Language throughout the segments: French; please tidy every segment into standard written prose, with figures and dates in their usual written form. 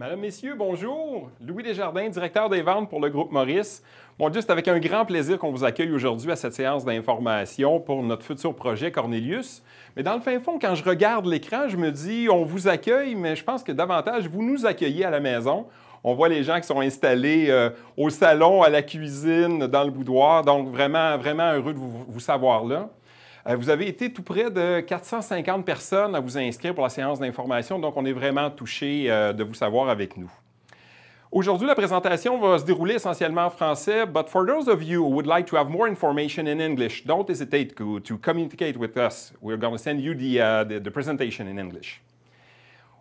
Madame, Messieurs, bonjour. Louis Desjardins, directeur des ventes pour le groupe Maurice. Mon Dieu, c'est avec un grand plaisir qu'on vous accueille aujourd'hui à cette séance d'information pour notre futur projet Cornelius. Mais dans le fin fond, quand je regarde l'écran, je me dis, on vous accueille, mais je pense que davantage, vous nous accueillez à la maison. On voit les gens qui sont installés au salon, à la cuisine, dans le boudoir. Donc, vraiment, vraiment heureux de vous savoir là. Vous avez été tout près de 450 personnes à vous inscrire pour la séance d'information, donc on est vraiment touchés de vous savoir avec nous. Aujourd'hui, la présentation va se dérouler essentiellement en français, but for those of you who would like to have more information in English, don't hesitate to communicate with us. We're going to send you the presentation in English.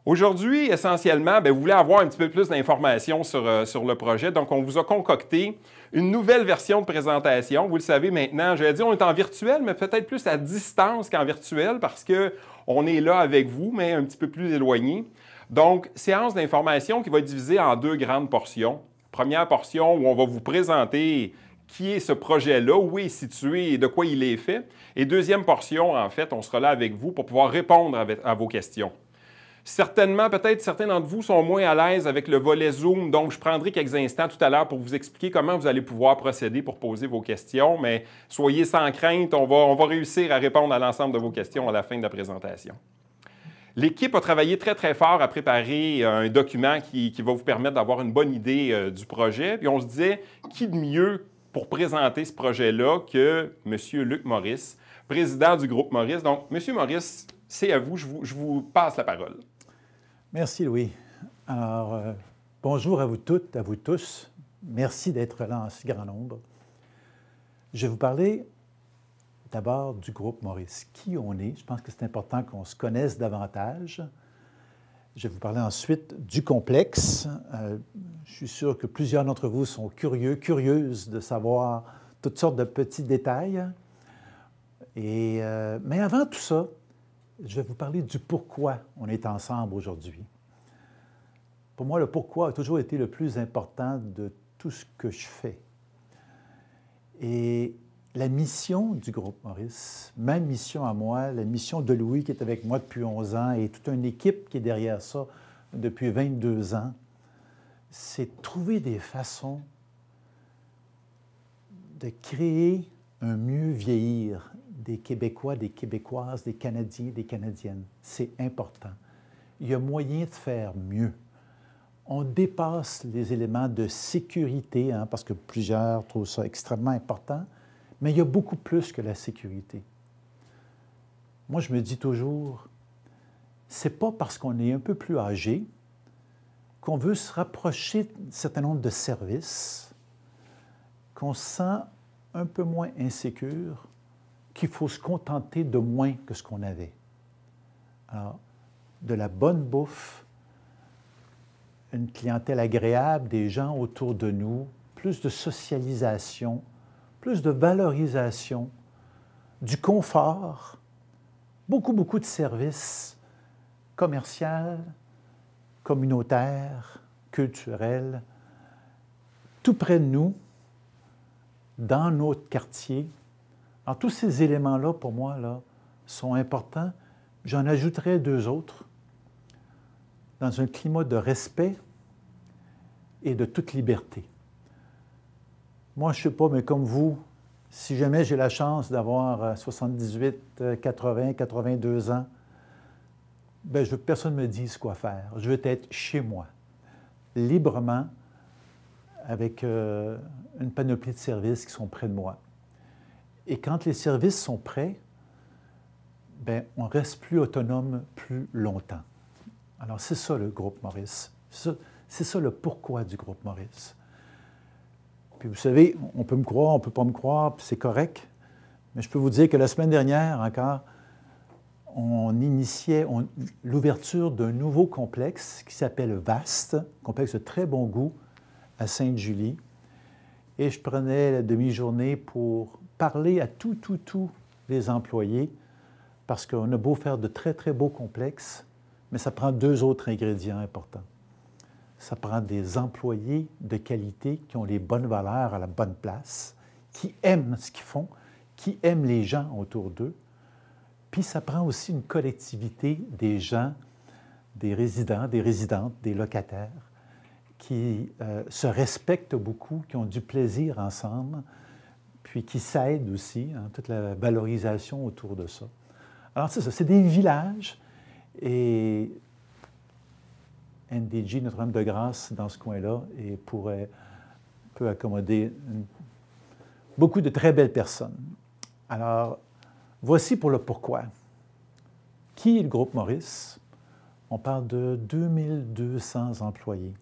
Aujourd'hui, essentiellement, vous voulez avoir un petit peu plus d'informations sur le projet, donc on vous a concocté une nouvelle version de présentation. Vous le savez maintenant, j'allais dire on est en virtuel, mais peut-être plus à distance qu'en virtuel parce qu'on est là avec vous, mais un petit peu plus éloigné. Donc, séance d'information qui va être divisée en deux grandes portions. Première portion où on va vous présenter qui est ce projet-là, où il est situé et de quoi il est fait. Et deuxième portion, en fait, on sera là avec vous pour pouvoir répondre à vos questions. Certainement, peut-être certains d'entre vous sont moins à l'aise avec le volet Zoom, donc je prendrai quelques instants tout à l'heure pour vous expliquer comment vous allez pouvoir procéder pour poser vos questions, mais soyez sans crainte, on va réussir à répondre à l'ensemble de vos questions à la fin de la présentation. L'équipe a travaillé très, très fort à préparer un document qui va vous permettre d'avoir une bonne idée du projet, puis on se disait, qui de mieux pour présenter ce projet-là que M. Luc Maurice, président du groupe Maurice. Donc, M. Maurice, c'est à vous, je vous passe la parole. Merci, Louis. Alors, bonjour à vous toutes, à vous tous. Merci d'être là en si grand nombre. Je vais vous parler d'abord du groupe Maurice. Qui on est? Je pense que c'est important qu'on se connaisse davantage. Je vais vous parler ensuite du complexe. Je suis sûr que plusieurs d'entre vous sont curieuses de savoir toutes sortes de petits détails. Mais avant tout ça, je vais vous parler du pourquoi on est ensemble aujourd'hui. Pour moi, le pourquoi a toujours été le plus important de tout ce que je fais. Et la mission du groupe Maurice, ma mission à moi, la mission de Louis qui est avec moi depuis 11 ans et toute une équipe qui est derrière ça depuis 22 ans, c'est trouver des façons de créer un mieux vieillir des Québécois, des Québécoises, des Canadiens, des Canadiennes. C'est important. Il y a moyen de faire mieux. On dépasse les éléments de sécurité, parce que plusieurs trouvent ça extrêmement important, mais il y a beaucoup plus que la sécurité. Moi, je me dis toujours, c'est pas parce qu'on est un peu plus âgé qu'on veut se rapprocher d'un certain nombre de services, qu'on se sent un peu moins insécure, qu'il faut se contenter de moins que ce qu'on avait. Alors, de la bonne bouffe, une clientèle agréable, des gens autour de nous, plus de socialisation, plus de valorisation, du confort, beaucoup de services commerciaux, communautaires, culturels, tout près de nous, dans notre quartier. Alors, tous ces éléments-là, pour moi, là, sont importants. J'en ajouterai deux autres. Dans un climat de respect et de toute liberté. Moi, je ne sais pas, mais comme vous, si jamais j'ai la chance d'avoir 78, 80, 82 ans, je veux que personne ne me dise quoi faire. Je veux être chez moi, librement, avec une panoplie de services qui sont près de moi. Et quand les services sont prêts, on reste plus autonome plus longtemps. Alors, c'est ça le groupe Maurice. C'est ça le pourquoi du groupe Maurice. Puis vous savez, on peut me croire, on ne peut pas me croire, puis c'est correct. Mais je peux vous dire que la semaine dernière encore, on initiait l'ouverture d'un nouveau complexe qui s'appelle VAST, complexe de très bon goût à Sainte-Julie. Et je prenais la demi-journée pour parler à tous les employés, parce qu'on a beau faire de très, très beaux complexes, mais ça prend deux autres ingrédients importants. Ça prend des employés de qualité qui ont les bonnes valeurs à la bonne place, qui aiment ce qu'ils font, qui aiment les gens autour d'eux. Puis ça prend aussi une collectivité des gens, des résidents, des résidentes, des locataires, qui se respectent beaucoup, qui ont du plaisir ensemble, puis qui s'aident aussi, hein, toute la valorisation autour de ça. Alors, c'est ça, c'est des villages, et NDG, Notre-Dame-de-Grâce, dans ce coin-là, et peut accommoder beaucoup de très belles personnes. Alors, voici pour le pourquoi. Qui est le groupe Maurice? On parle de 2200 employés.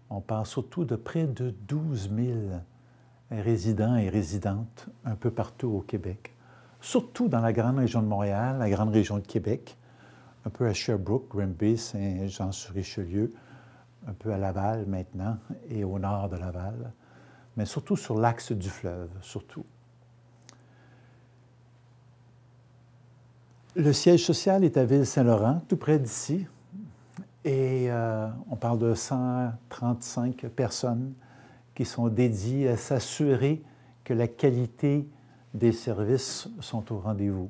On parle surtout de près de 12 000 résidents et résidentes un peu partout au Québec, surtout dans la grande région de Montréal, la grande région de Québec, un peu à Sherbrooke, Granby, Saint-Jean-sur-Richelieu, un peu à Laval maintenant et au nord de Laval, mais surtout sur l'axe du fleuve, surtout. Le siège social est à Ville-Saint-Laurent, tout près d'ici, et on parle de 135 personnes qui sont dédiées à s'assurer que la qualité des services sont au rendez-vous.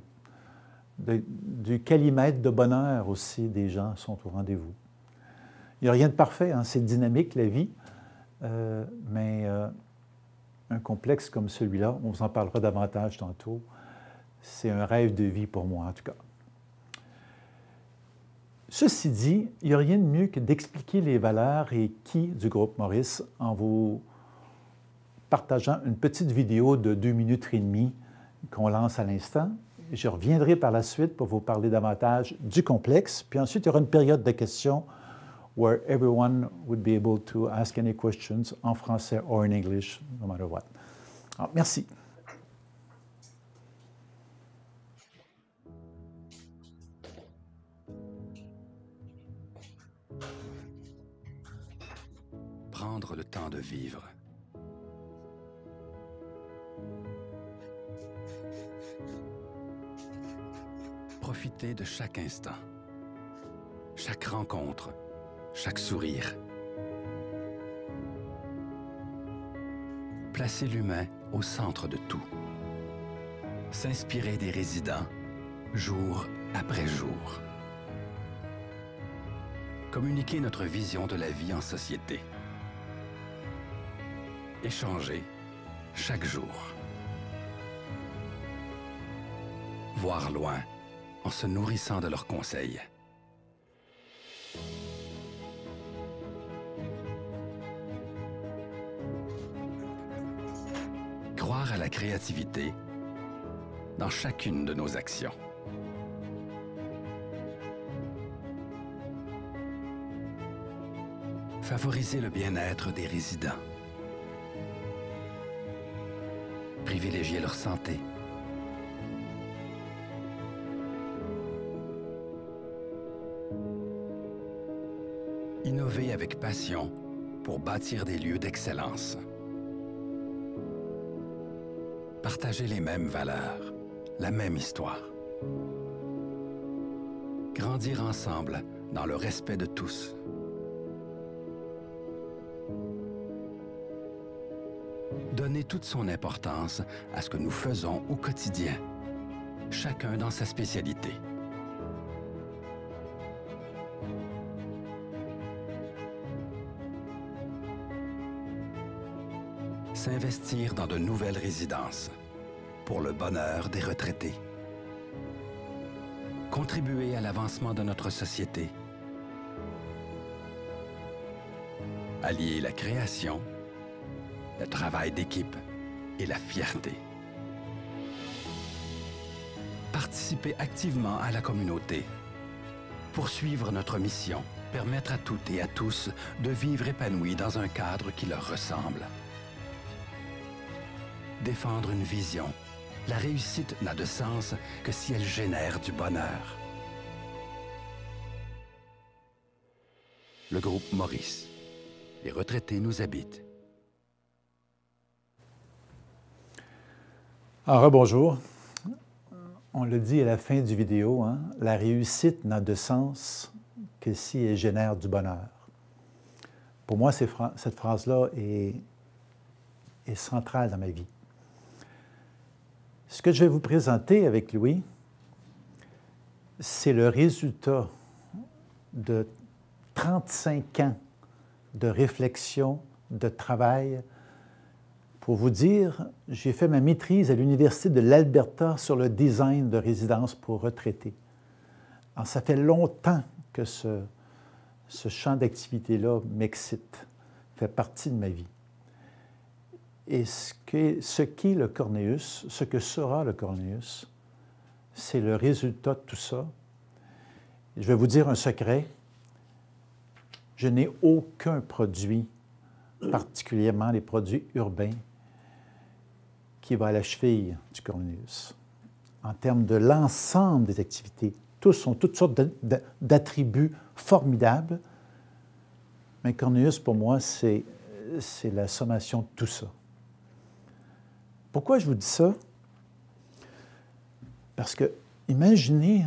Du calimètre de bonheur aussi, des gens sont au rendez-vous. Il n'y a rien de parfait, hein, c'est dynamique la vie, mais un complexe comme celui-là, on vous en parlera davantage tantôt, c'est un rêve de vie pour moi en tout cas. Ceci dit, il n'y a rien de mieux que d'expliquer les valeurs et qui du groupe Maurice en vous partageant une petite vidéo de 2 minutes et demie qu'on lance à l'instant. Je reviendrai par la suite pour vous parler davantage du complexe. Puis ensuite, il y aura une période de questions where everyone would be able to ask any questions en français or in English, no matter what. Alors, merci. Prendre le temps de vivre. Profiter de chaque instant, chaque rencontre, chaque sourire. Placer l'humain au centre de tout. S'inspirer des résidents, jour après jour. Communiquer notre vision de la vie en société. Échanger chaque jour. Voir loin en se nourrissant de leurs conseils. Croire à la créativité dans chacune de nos actions. Favoriser le bien-être des résidents. Privilégier leur santé. Innover avec passion pour bâtir des lieux d'excellence. Partager les mêmes valeurs, la même histoire. Grandir ensemble dans le respect de tous. Donner toute son importance à ce que nous faisons au quotidien, chacun dans sa spécialité. S'investir dans de nouvelles résidences pour le bonheur des retraités. Contribuer à l'avancement de notre société. Allier la création, le travail d'équipe et la fierté. Participer activement à la communauté. Poursuivre notre mission, permettre à toutes et à tous de vivre épanouis dans un cadre qui leur ressemble. Défendre une vision. La réussite n'a de sens que si elle génère du bonheur. Le groupe Maurice. Les retraités nous habitent. Alors, bonjour. On le dit à la fin du vidéo, hein, la réussite n'a de sens que si elle génère du bonheur. Pour moi, cette phrase-là est centrale dans ma vie. Ce que je vais vous présenter avec Louis, c'est le résultat de 35 ans de réflexion, de travail. Pour vous dire, j'ai fait ma maîtrise à l'Université de l'Alberta sur le design de résidences pour retraités. Alors, ça fait longtemps que ce champ d'activité-là m'excite, fait partie de ma vie. Et ce qu'est le Cornéus, ce que sera le Cornéus, c'est le résultat de tout ça. Je vais vous dire un secret. Je n'ai aucun produit, particulièrement les produits urbains, qui va à la cheville du Cornéus. En termes de l'ensemble des activités, tous ont toutes sortes d'attributs formidables, mais Cornéus, pour moi, c'est la sommation de tout ça. Pourquoi je vous dis ça? Parce que, imaginez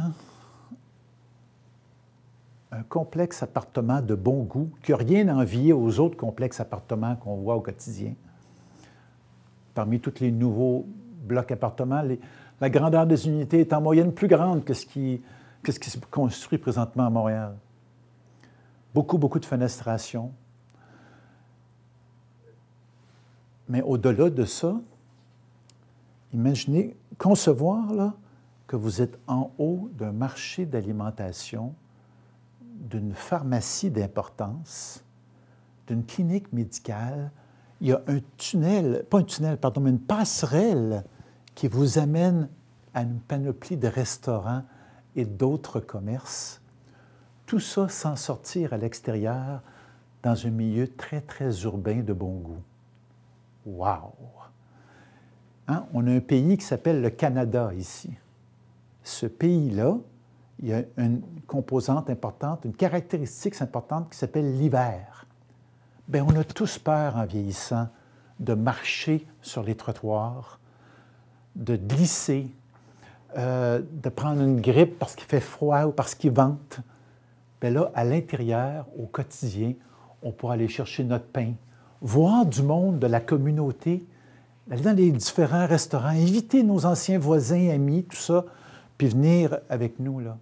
un complexe appartement de bon goût qui n'a rien à envier aux autres complexes appartements qu'on voit au quotidien. Parmi tous les nouveaux blocs appartements, la grandeur des unités est en moyenne plus grande que ce qui se construit présentement à Montréal. Beaucoup de fenestration. Mais au-delà de ça, imaginez, concevoir là, que vous êtes en haut d'un marché d'alimentation, d'une pharmacie d'importance, d'une clinique médicale. Il y a un tunnel, pas un tunnel, pardon, mais une passerelle qui vous amène à une panoplie de restaurants et d'autres commerces. Tout ça sans sortir à l'extérieur dans un milieu très urbain de bon goût. Wow! Hein? On a un pays qui s'appelle le Canada ici. Ce pays-là, il y a une composante importante, une caractéristique importante qui s'appelle l'hiver. Bien, on a tous peur en vieillissant de marcher sur les trottoirs, de glisser, de prendre une grippe parce qu'il fait froid ou parce qu'il vente. Bien là, à l'intérieur, au quotidien, on pourra aller chercher notre pain, voir du monde de la communauté, aller dans les différents restaurants, inviter nos anciens voisins, amis, tout ça, puis venir avec nous, là.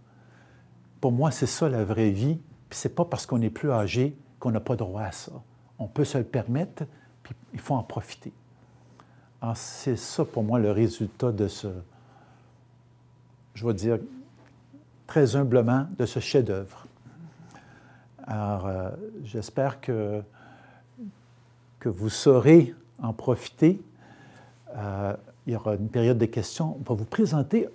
Pour moi, c'est ça la vraie vie, puis c'est pas parce qu'on est plus âgé qu'on n'a pas droit à ça. On peut se le permettre, puis il faut en profiter. Alors, c'est ça, pour moi, le résultat de ce, je vais dire, très humblement, de ce chef-d'œuvre. Alors, j'espère que vous saurez en profiter. Il y aura une période de questions. On va vous présenter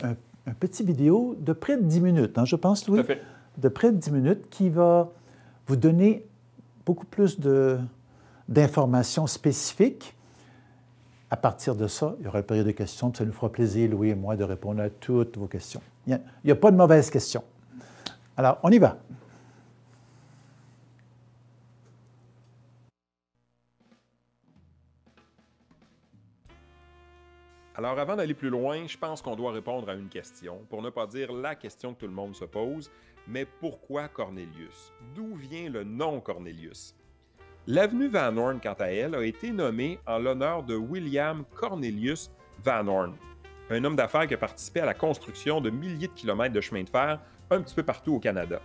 un petit vidéo de près de 10 minutes, hein, je pense, Louis? Tout à fait. De près de 10 minutes qui va vous donner beaucoup plus d'informations spécifiques. À partir de ça, il y aura une période de questions, puis ça nous fera plaisir, Louis et moi, de répondre à toutes vos questions. Il n'y a pas de mauvaises questions. Alors, on y va. Alors, avant d'aller plus loin, je pense qu'on doit répondre à une question, pour ne pas dire la question que tout le monde se pose, mais pourquoi Cornelius? D'où vient le nom Cornelius? L'avenue Van Horn, quant à elle, a été nommée en l'honneur de William Cornelius Van Horn, un homme d'affaires qui a participé à la construction de milliers de kilomètres de chemin de fer un petit peu partout au Canada.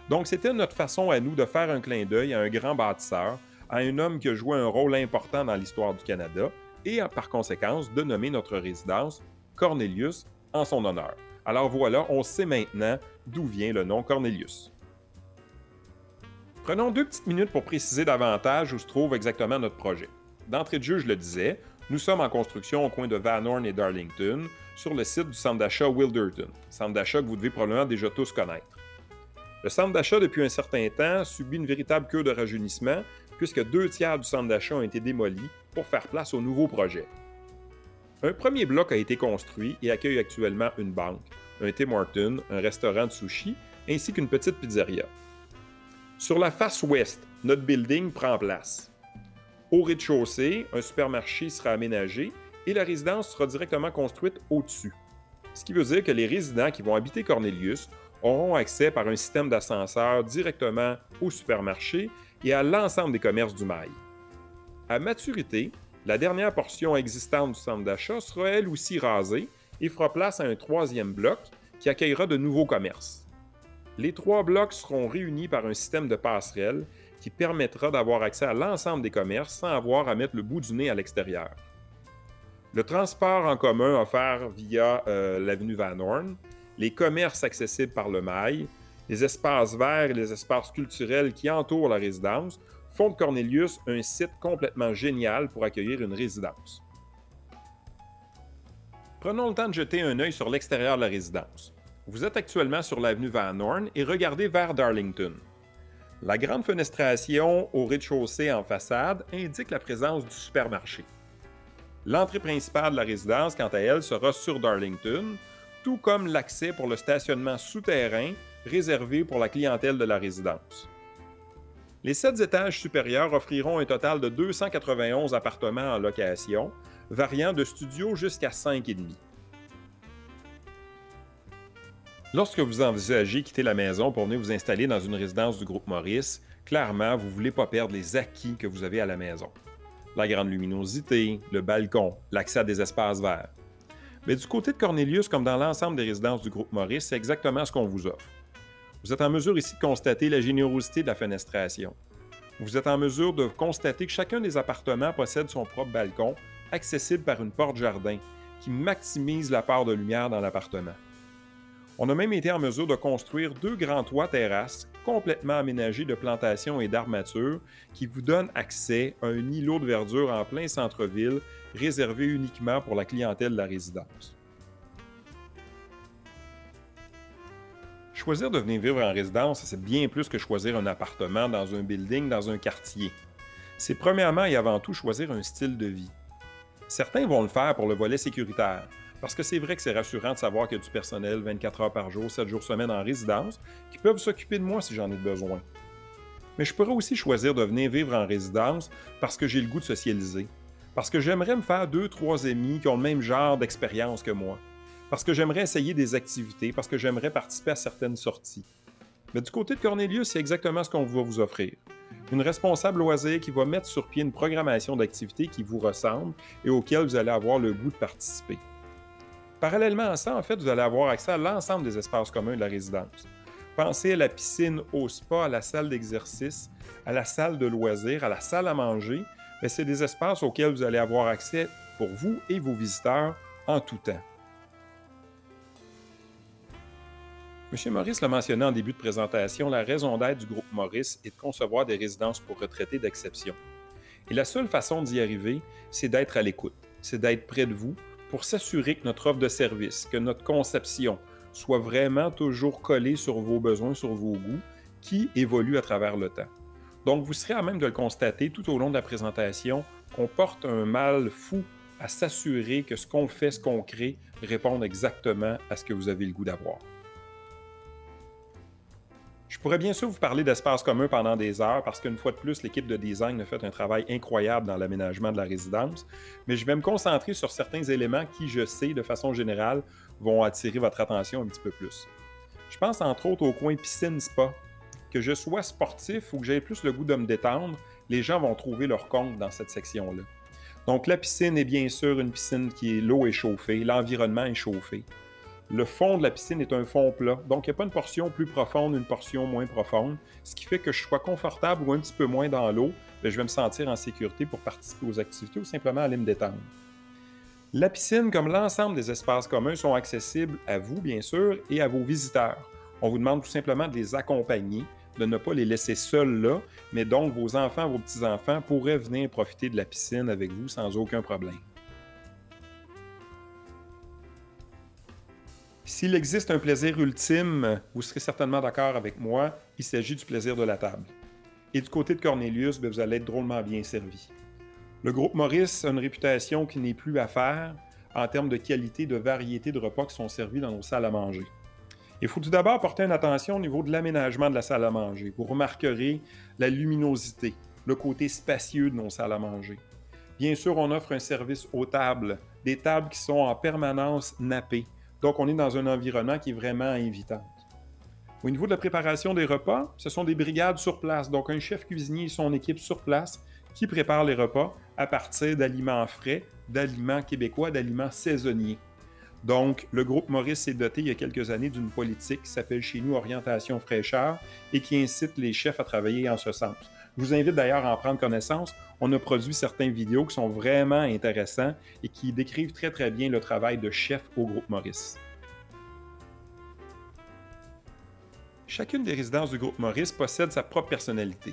Donc, c'était notre façon à nous de faire un clin d'œil à un grand bâtisseur, à un homme qui a joué un rôle important dans l'histoire du Canada, et par conséquence de nommer notre résidence Cornelius en son honneur. Alors voilà, on sait maintenant d'où vient le nom Cornelius. Prenons 2 petites minutes pour préciser davantage où se trouve exactement notre projet. D'entrée de jeu, je le disais, nous sommes en construction au coin de Van Horn et Darlington, sur le site du centre d'achat Wilderton, centre d'achat que vous devez probablement déjà tous connaître. Le centre d'achat, depuis un certain temps, subit une véritable cure de rajeunissement, puisque 2/3 du centre d'achat ont été démolis pour faire place au nouveau projet. Un premier bloc a été construit et accueille actuellement une banque, un Tim Hortons, un restaurant de sushi, ainsi qu'une petite pizzeria. Sur la face ouest, notre building prend place. Au rez-de-chaussée, un supermarché sera aménagé et la résidence sera directement construite au-dessus. Ce qui veut dire que les résidents qui vont habiter Cornelius auront accès par un système d'ascenseur directement au supermarché et à l'ensemble des commerces du Mail. À maturité, la dernière portion existante du centre d'achat sera elle aussi rasée et fera place à un 3e bloc qui accueillera de nouveaux commerces. Les 3 blocs seront réunis par un système de passerelles qui permettra d'avoir accès à l'ensemble des commerces sans avoir à mettre le bout du nez à l'extérieur. Le transport en commun offert via l'avenue Van Horn, les commerces accessibles par le mail, les espaces verts et les espaces culturels qui entourent la résidence font de Cornelius un site complètement génial pour accueillir une résidence. Prenons le temps de jeter un œil sur l'extérieur de la résidence. Vous êtes actuellement sur l'avenue Van Horn et regardez vers Darlington. La grande fenestration au rez-de-chaussée en façade indique la présence du supermarché. L'entrée principale de la résidence, quant à elle, sera sur Darlington, tout comme l'accès pour le stationnement souterrain réservé pour la clientèle de la résidence. Les 7 étages supérieurs offriront un total de 291 appartements en location, variant de studio jusqu'à 5,5. Lorsque vous envisagez quitter la maison pour venir vous installer dans une résidence du groupe Maurice, clairement, vous ne voulez pas perdre les acquis que vous avez à la maison. La grande luminosité, le balcon, l'accès à des espaces verts. Mais du côté de Cornelius, comme dans l'ensemble des résidences du groupe Maurice, c'est exactement ce qu'on vous offre. Vous êtes en mesure ici de constater la générosité de la fenestration. Vous êtes en mesure de constater que chacun des appartements possède son propre balcon, accessible par une porte-jardin, qui maximise la part de lumière dans l'appartement. On a même été en mesure de construire 2 grands toits terrasses complètement aménagés de plantations et d'armatures qui vous donnent accès à un îlot de verdure en plein centre-ville réservé uniquement pour la clientèle de la résidence. Choisir de venir vivre en résidence, c'est bien plus que choisir un appartement dans un building, dans un quartier. C'est premièrement et avant tout choisir un style de vie. Certains vont le faire pour le volet sécuritaire, parce que c'est vrai que c'est rassurant de savoir qu'il y a du personnel 24 heures par jour, 7 jours semaine en résidence, qui peuvent s'occuper de moi si j'en ai besoin. Mais je pourrais aussi choisir de venir vivre en résidence parce que j'ai le goût de socialiser, parce que j'aimerais me faire 2-3 amis qui ont le même genre d'expérience que moi, parce que j'aimerais essayer des activités, parce que j'aimerais participer à certaines sorties. Mais du côté de Cornelius, c'est exactement ce qu'on va vous offrir. Une responsable loisir qui va mettre sur pied une programmation d'activités qui vous ressemble et auxquelles vous allez avoir le goût de participer. Parallèlement à ça, en fait, vous allez avoir accès à l'ensemble des espaces communs de la résidence. Pensez à la piscine, au spa, à la salle d'exercice, à la salle de loisirs, à la salle à manger. C'est des espaces auxquels vous allez avoir accès pour vous et vos visiteurs en tout temps. M. Maurice l'a mentionné en début de présentation, la raison d'être du groupe Maurice est de concevoir des résidences pour retraités d'exception. Et la seule façon d'y arriver, c'est d'être à l'écoute, c'est d'être près de vous, pour s'assurer que notre offre de service, que notre conception soit vraiment toujours collée sur vos besoins, sur vos goûts, qui évoluent à travers le temps. Donc, vous serez à même de le constater tout au long de la présentation qu'on porte un mal fou à s'assurer que ce qu'on fait, ce qu'on crée, réponde exactement à ce que vous avez le goût d'avoir. Je pourrais bien sûr vous parler d'espaces communs pendant des heures parce qu'une fois de plus, l'équipe de design a fait un travail incroyable dans l'aménagement de la résidence, mais je vais me concentrer sur certains éléments qui, je sais, de façon générale, vont attirer votre attention un petit peu plus. Je pense entre autres au coin piscine-spa. Que je sois sportif ou que j'aie plus le goût de me détendre, les gens vont trouver leur compte dans cette section-là. Donc la piscine est bien sûr une piscine qui est l'eau est chauffée, l'environnement est chauffé. Le fond de la piscine est un fond plat, donc il n'y a pas une portion plus profonde, une portion moins profonde, ce qui fait que je sois confortable ou un petit peu moins dans l'eau, je vais me sentir en sécurité pour participer aux activités ou simplement aller me détendre. La piscine, comme l'ensemble des espaces communs, sont accessibles à vous, bien sûr, et à vos visiteurs. On vous demande tout simplement de les accompagner, de ne pas les laisser seuls là, mais donc vos enfants, vos petits-enfants pourraient venir profiter de la piscine avec vous sans aucun problème. S'il existe un plaisir ultime, vous serez certainement d'accord avec moi, il s'agit du plaisir de la table. Et du côté de Cornelius, vous allez être drôlement bien servi. Le groupe Maurice a une réputation qui n'est plus à faire en termes de qualité, de variété de repas qui sont servis dans nos salles à manger. Il faut tout d'abord porter une attention au niveau de l'aménagement de la salle à manger. Vous remarquerez la luminosité, le côté spacieux de nos salles à manger. Bien sûr, on offre un service aux tables, des tables qui sont en permanence nappées. Donc, on est dans un environnement qui est vraiment invitant. Au niveau de la préparation des repas, ce sont des brigades sur place. Donc, un chef cuisinier et son équipe sur place qui préparent les repas à partir d'aliments frais, d'aliments québécois, d'aliments saisonniers. Donc, le groupe Maurice s'est doté il y a quelques années d'une politique qui s'appelle chez nous Orientation Fraîcheur et qui incite les chefs à travailler en ce sens. Je vous invite d'ailleurs à en prendre connaissance. On a produit certaines vidéos qui sont vraiment intéressants et qui décrivent très très bien le travail de chef au groupe Maurice. Chacune des résidences du groupe Maurice possède sa propre personnalité.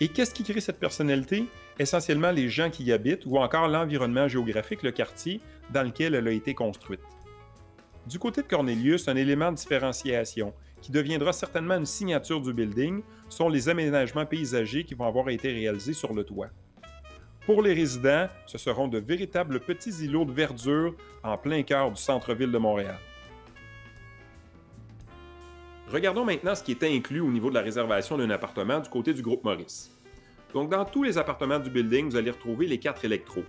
Et qu'est-ce qui crée cette personnalité? Essentiellement les gens qui y habitent ou encore l'environnement géographique, le quartier dans lequel elle a été construite. Du côté de Cornelius, un élément de différenciation qui deviendra certainement une signature du building sont les aménagements paysagers qui vont avoir été réalisés sur le toit. Pour les résidents, ce seront de véritables petits îlots de verdure en plein cœur du centre-ville de Montréal. Regardons maintenant ce qui est inclus au niveau de la réservation d'un appartement du côté du groupe Maurice. Donc, dans tous les appartements du building, vous allez retrouver les 4 électros.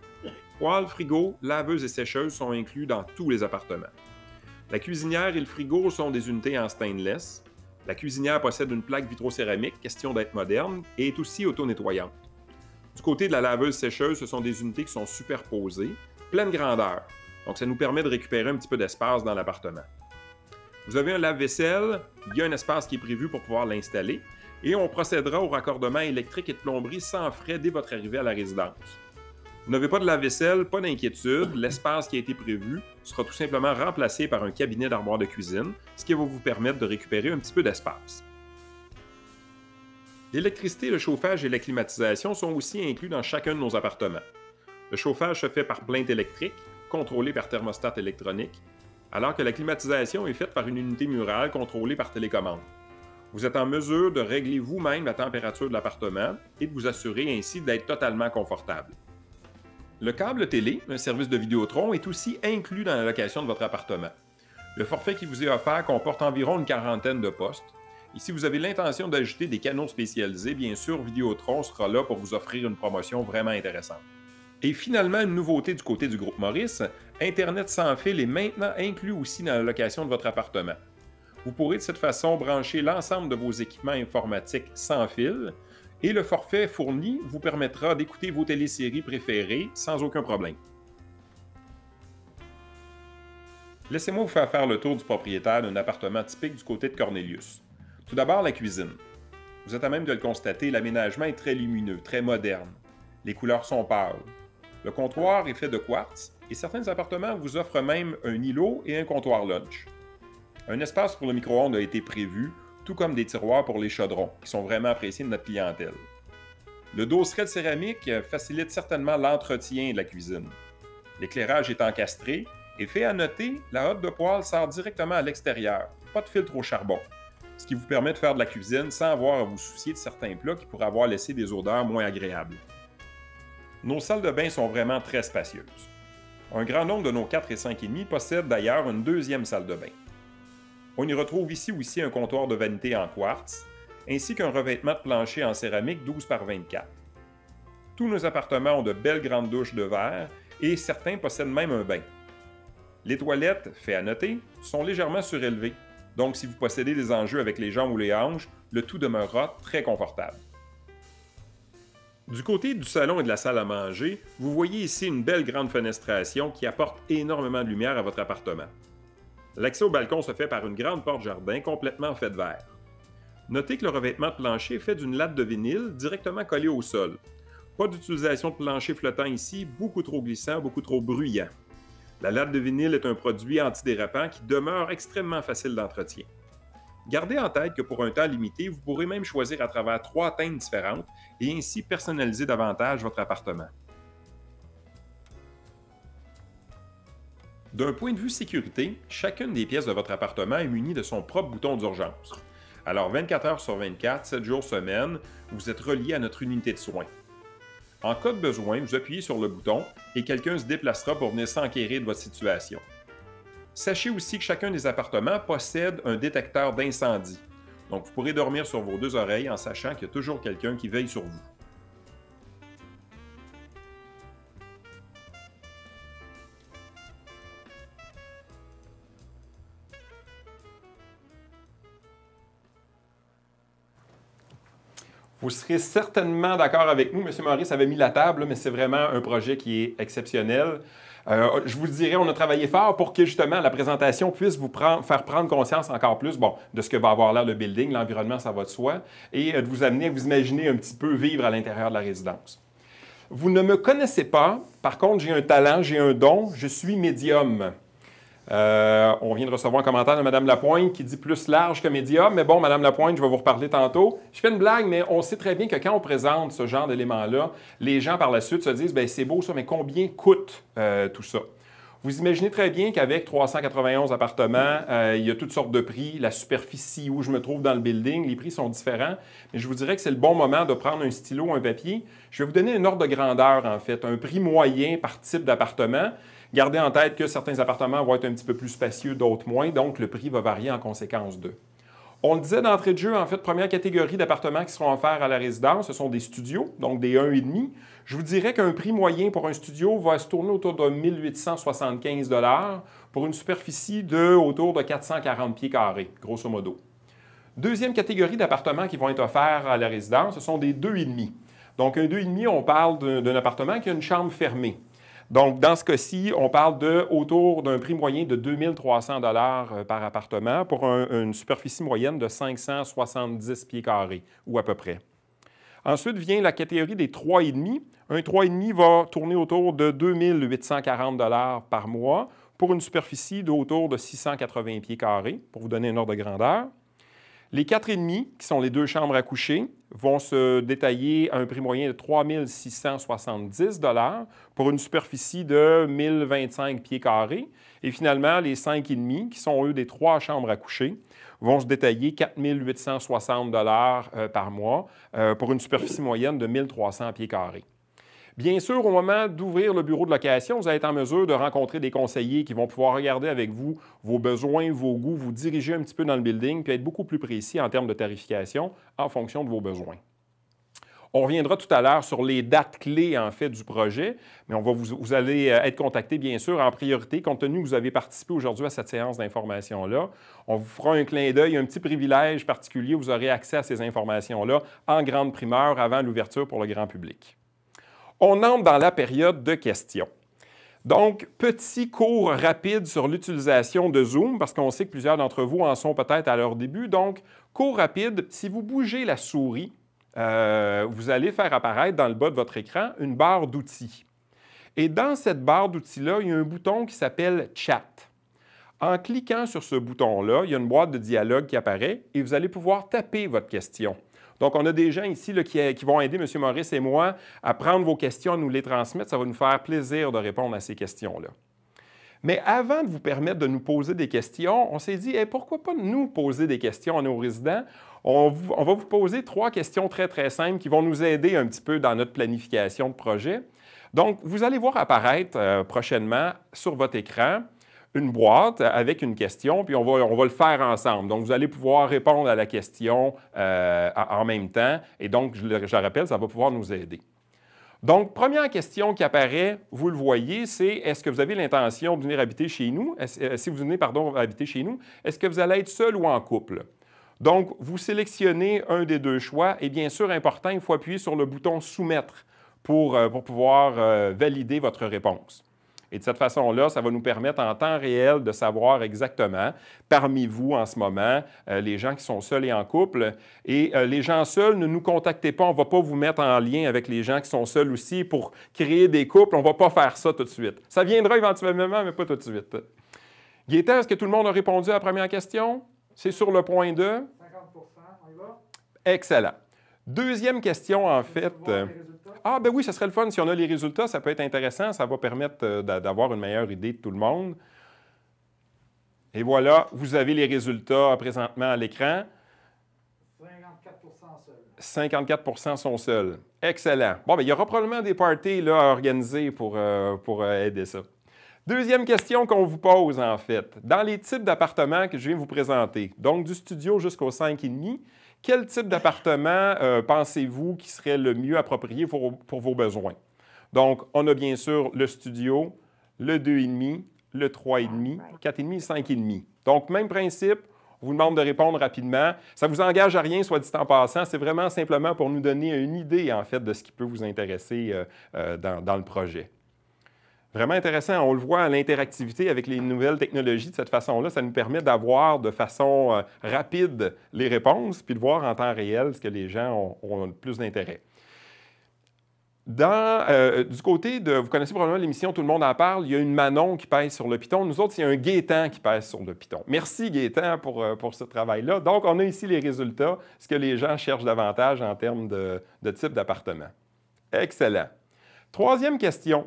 Poêle, frigo, laveuse et sécheuse sont inclus dans tous les appartements. La cuisinière et le frigo sont des unités en stainless. La cuisinière possède une plaque vitrocéramique, question d'être moderne, et est aussi auto-nettoyante. Du côté de la laveuse-sécheuse, ce sont des unités qui sont superposées, pleine grandeur. Donc, ça nous permet de récupérer un petit peu d'espace dans l'appartement. Vous avez un lave-vaisselle, il y a un espace qui est prévu pour pouvoir l'installer, et on procédera au raccordement électrique et de plomberie sans frais dès votre arrivée à la résidence. Vous n'avez pas de lave-vaisselle, pas d'inquiétude, l'espace qui a été prévu sera tout simplement remplacé par un cabinet d'armoire de cuisine, ce qui va vous permettre de récupérer un petit peu d'espace. L'électricité, le chauffage et la climatisation sont aussi inclus dans chacun de nos appartements. Le chauffage se fait par plainte électrique, contrôlé par thermostat électronique, alors que la climatisation est faite par une unité murale contrôlée par télécommande. Vous êtes en mesure de régler vous-même la température de l'appartement et de vous assurer ainsi d'être totalement confortable. Le câble télé, un service de Vidéotron, est aussi inclus dans la location de votre appartement. Le forfait qui vous est offert comporte environ une quarantaine de postes. Et si vous avez l'intention d'ajouter des canaux spécialisés, bien sûr, Vidéotron sera là pour vous offrir une promotion vraiment intéressante. Et finalement, une nouveauté du côté du groupe Maurice, Internet sans fil est maintenant inclus aussi dans la location de votre appartement. Vous pourrez de cette façon brancher l'ensemble de vos équipements informatiques sans fil et le forfait fourni vous permettra d'écouter vos téléséries préférées sans aucun problème. Laissez-moi vous faire le tour du propriétaire d'un appartement typique du côté de Cornelius. Tout d'abord, la cuisine. Vous êtes à même de le constater, l'aménagement est très lumineux, très moderne. Les couleurs sont pâles. Le comptoir est fait de quartz et certains appartements vous offrent même un îlot et un comptoir lunch. Un espace pour le micro-ondes a été prévu, tout comme des tiroirs pour les chaudrons, qui sont vraiment appréciés de notre clientèle. Le dosseret de céramique facilite certainement l'entretien de la cuisine. L'éclairage est encastré et fait à noter, la hotte de poêle sort directement à l'extérieur, pas de filtre au charbon, ce qui vous permet de faire de la cuisine sans avoir à vous soucier de certains plats qui pourraient avoir laissé des odeurs moins agréables. Nos salles de bain sont vraiment très spacieuses. Un grand nombre de nos 4 et 5,5 possèdent d'ailleurs une deuxième salle de bain. On y retrouve ici aussi un comptoir de vanité en quartz, ainsi qu'un revêtement de plancher en céramique 12 par 24. Tous nos appartements ont de belles grandes douches de verre et certains possèdent même un bain. Les toilettes, fait à noter, sont légèrement surélevées, donc si vous possédez des enjeux avec les jambes ou les hanches, le tout demeurera très confortable. Du côté du salon et de la salle à manger, vous voyez ici une belle grande fenestration qui apporte énormément de lumière à votre appartement. L'accès au balcon se fait par une grande porte jardin complètement faite de verre. Notez que le revêtement de plancher est fait d'une latte de vinyle directement collée au sol. Pas d'utilisation de plancher flottant ici, beaucoup trop glissant, beaucoup trop bruyant. La latte de vinyle est un produit antidérapant qui demeure extrêmement facile d'entretien. Gardez en tête que pour un temps limité, vous pourrez même choisir à travers 3 teintes différentes et ainsi personnaliser davantage votre appartement. D'un point de vue sécurité, chacune des pièces de votre appartement est munie de son propre bouton d'urgence. Alors 24 heures sur 24, 7 jours semaine, vous êtes relié à notre unité de soins. En cas de besoin, vous appuyez sur le bouton et quelqu'un se déplacera pour venir s'enquérir de votre situation. Sachez aussi que chacun des appartements possède un détecteur d'incendie. Donc vous pourrez dormir sur vos 2 oreilles en sachant qu'il y a toujours quelqu'un qui veille sur vous. Vous serez certainement d'accord avec nous. M. Maurice avait mis la table, mais c'est vraiment un projet qui est exceptionnel. Je vous le dirais, on a travaillé fort pour que justement la présentation puisse vous faire prendre conscience encore plus de ce que va avoir là le building, l'environnement, ça va de soi, et de vous amener à vous imaginer un petit peu vivre à l'intérieur de la résidence. Vous ne me connaissez pas, par contre, j'ai un talent, j'ai un don, je suis médium. On vient de recevoir un commentaire de Mme Lapointe qui dit plus large que médium, mais bon, Mme Lapointe, je vais vous reparler tantôt. Je fais une blague, mais on sait très bien que quand on présente ce genre d'éléments-là, les gens par la suite se disent « bien c'est beau ça, mais combien coûte tout ça? » Vous imaginez très bien qu'avec 391 appartements, il y a toutes sortes de prix. La superficie où je me trouve dans le building, les prix sont différents. Mais je vous dirais que c'est le bon moment de prendre un stylo, un papier. Je vais vous donner un ordre de grandeur, en fait, un prix moyen par type d'appartement. Gardez en tête que certains appartements vont être un petit peu plus spacieux, d'autres moins, donc le prix va varier en conséquence d'eux. On le disait d'entrée de jeu, en fait, première catégorie d'appartements qui seront offerts à la résidence, ce sont des studios, donc des 1,5. Je vous dirais qu'un prix moyen pour un studio va se tourner autour de 1 875 $ pour une superficie autour de 440 pieds carrés, grosso modo. Deuxième catégorie d'appartements qui vont être offerts à la résidence, ce sont des 2,5. Donc, un 2,5, on parle d'un appartement qui a une chambre fermée. Donc, dans ce cas-ci, on parle autour d'un prix moyen de 2 300 $ par appartement pour une superficie moyenne de 570 pieds carrés, ou à peu près. Ensuite vient la catégorie des 3,5. Un 3,5 va tourner autour de 2 840 $ par mois pour une superficie d'autour de 680 pieds carrés, pour vous donner un ordre de grandeur. Les 4,5, qui sont les 2 chambres à coucher, vont se détailler à un prix moyen de 3 670 $ pour une superficie de 1025 pieds carrés. Et finalement, les 5,5, qui sont eux des 3 chambres à coucher, vont se détailler 4 860 $ par mois pour une superficie moyenne de 1300 pieds carrés. Bien sûr, au moment d'ouvrir le bureau de location, vous allez être en mesure de rencontrer des conseillers qui vont pouvoir regarder avec vous vos besoins, vos goûts, vous diriger un petit peu dans le building, puis être beaucoup plus précis en termes de tarification en fonction de vos besoins. On reviendra tout à l'heure sur les dates clés, en fait, du projet, mais vous allez être contacté, bien sûr, en priorité, compte tenu que vous avez participé aujourd'hui à cette séance d'information-là. On vous fera un clin d'œil, un petit privilège particulier. Vous aurez accès à ces informations-là en grande primeur avant l'ouverture pour le grand public. On entre dans la période de questions. Donc, petit cours rapide sur l'utilisation de Zoom, parce qu'on sait que plusieurs d'entre vous en sont peut-être à leur début. Donc, cours rapide, si vous bougez la souris, vous allez faire apparaître dans le bas de votre écran une barre d'outils. Et dans cette barre d'outils-là, il y a un bouton qui s'appelle « Chat ». En cliquant sur ce bouton-là, il y a une boîte de dialogue qui apparaît et vous allez pouvoir taper votre question. Donc, on a des gens ici là, qui vont aider M. Maurice et moi à prendre vos questions, à nous les transmettre. Ça va nous faire plaisir de répondre à ces questions-là. Mais avant de vous permettre de nous poser des questions, on s'est dit, pourquoi pas nous poser des questions à nos résidents? On va vous poser 3 questions très, très simples qui vont nous aider un petit peu dans notre planification de projet. Donc, vous allez voir apparaître prochainement sur votre écran une boîte avec une question, puis on va le faire ensemble. Donc, vous allez pouvoir répondre à la question en même temps. Et donc, je le rappelle, ça va pouvoir nous aider. Donc, première question qui apparaît, vous le voyez, c'est est-ce que vous avez l'intention de venir habiter chez nous? Si vous venez, habiter chez nous, est-ce que vous allez être seul ou en couple? Donc, vous sélectionnez un des 2 choix. Et bien sûr, important, il faut appuyer sur le bouton « Soumettre » pour pouvoir valider votre réponse. Et de cette façon-là, ça va nous permettre en temps réel de savoir exactement, parmi vous en ce moment, les gens qui sont seuls et en couple. Et les gens seuls, ne nous contactez pas, on ne va pas vous mettre en lien avec les gens qui sont seuls aussi pour créer des couples. On ne va pas faire ça tout de suite. Ça viendra éventuellement, mais pas tout de suite. Gaétan, est-ce que tout le monde a répondu à la première question? C'est sur le point 2? 50 on y va? Excellent. Deuxième question, en fait. Ah, ben oui, ce serait le fun. Si on a les résultats, ça peut être intéressant. Ça va permettre d'avoir une meilleure idée de tout le monde. Et voilà, vous avez les résultats présentement à l'écran. 54 seuls. 54 sont seuls. Excellent. Bon, bien, il y aura probablement des parties là, à organiser pour aider ça. Deuxième question qu'on vous pose, en fait. Dans les types d'appartements que je viens vous présenter, donc du studio jusqu'au 5,5, quel type d'appartement pensez-vous qui serait le mieux approprié pour vos besoins? Donc, on a bien sûr le studio, le 2,5, le 3,5, 4,5 et 5,5. Donc, même principe, On vous demande de répondre rapidement. Ça ne vous engage à rien, soit dit en passant. C'est vraiment simplement pour nous donner une idée, en fait, de ce qui peut vous intéresser dans le projet. Vraiment intéressant. On le voit, l'interactivité avec les nouvelles technologies de cette façon-là, ça nous permet d'avoir de façon rapide les réponses, puis de voir en temps réel ce que les gens ont le plus d'intérêt. Du côté de, vous connaissez probablement l'émission Tout le monde en parle, il y a une Manon qui pèse sur le piton. Nous autres, il y a un Gaétan qui pèse sur le piton. Merci Gaétan pour ce travail-là. Donc, on a ici les résultats, ce que les gens cherchent davantage en termes de type d'appartement. Excellent. Troisième question.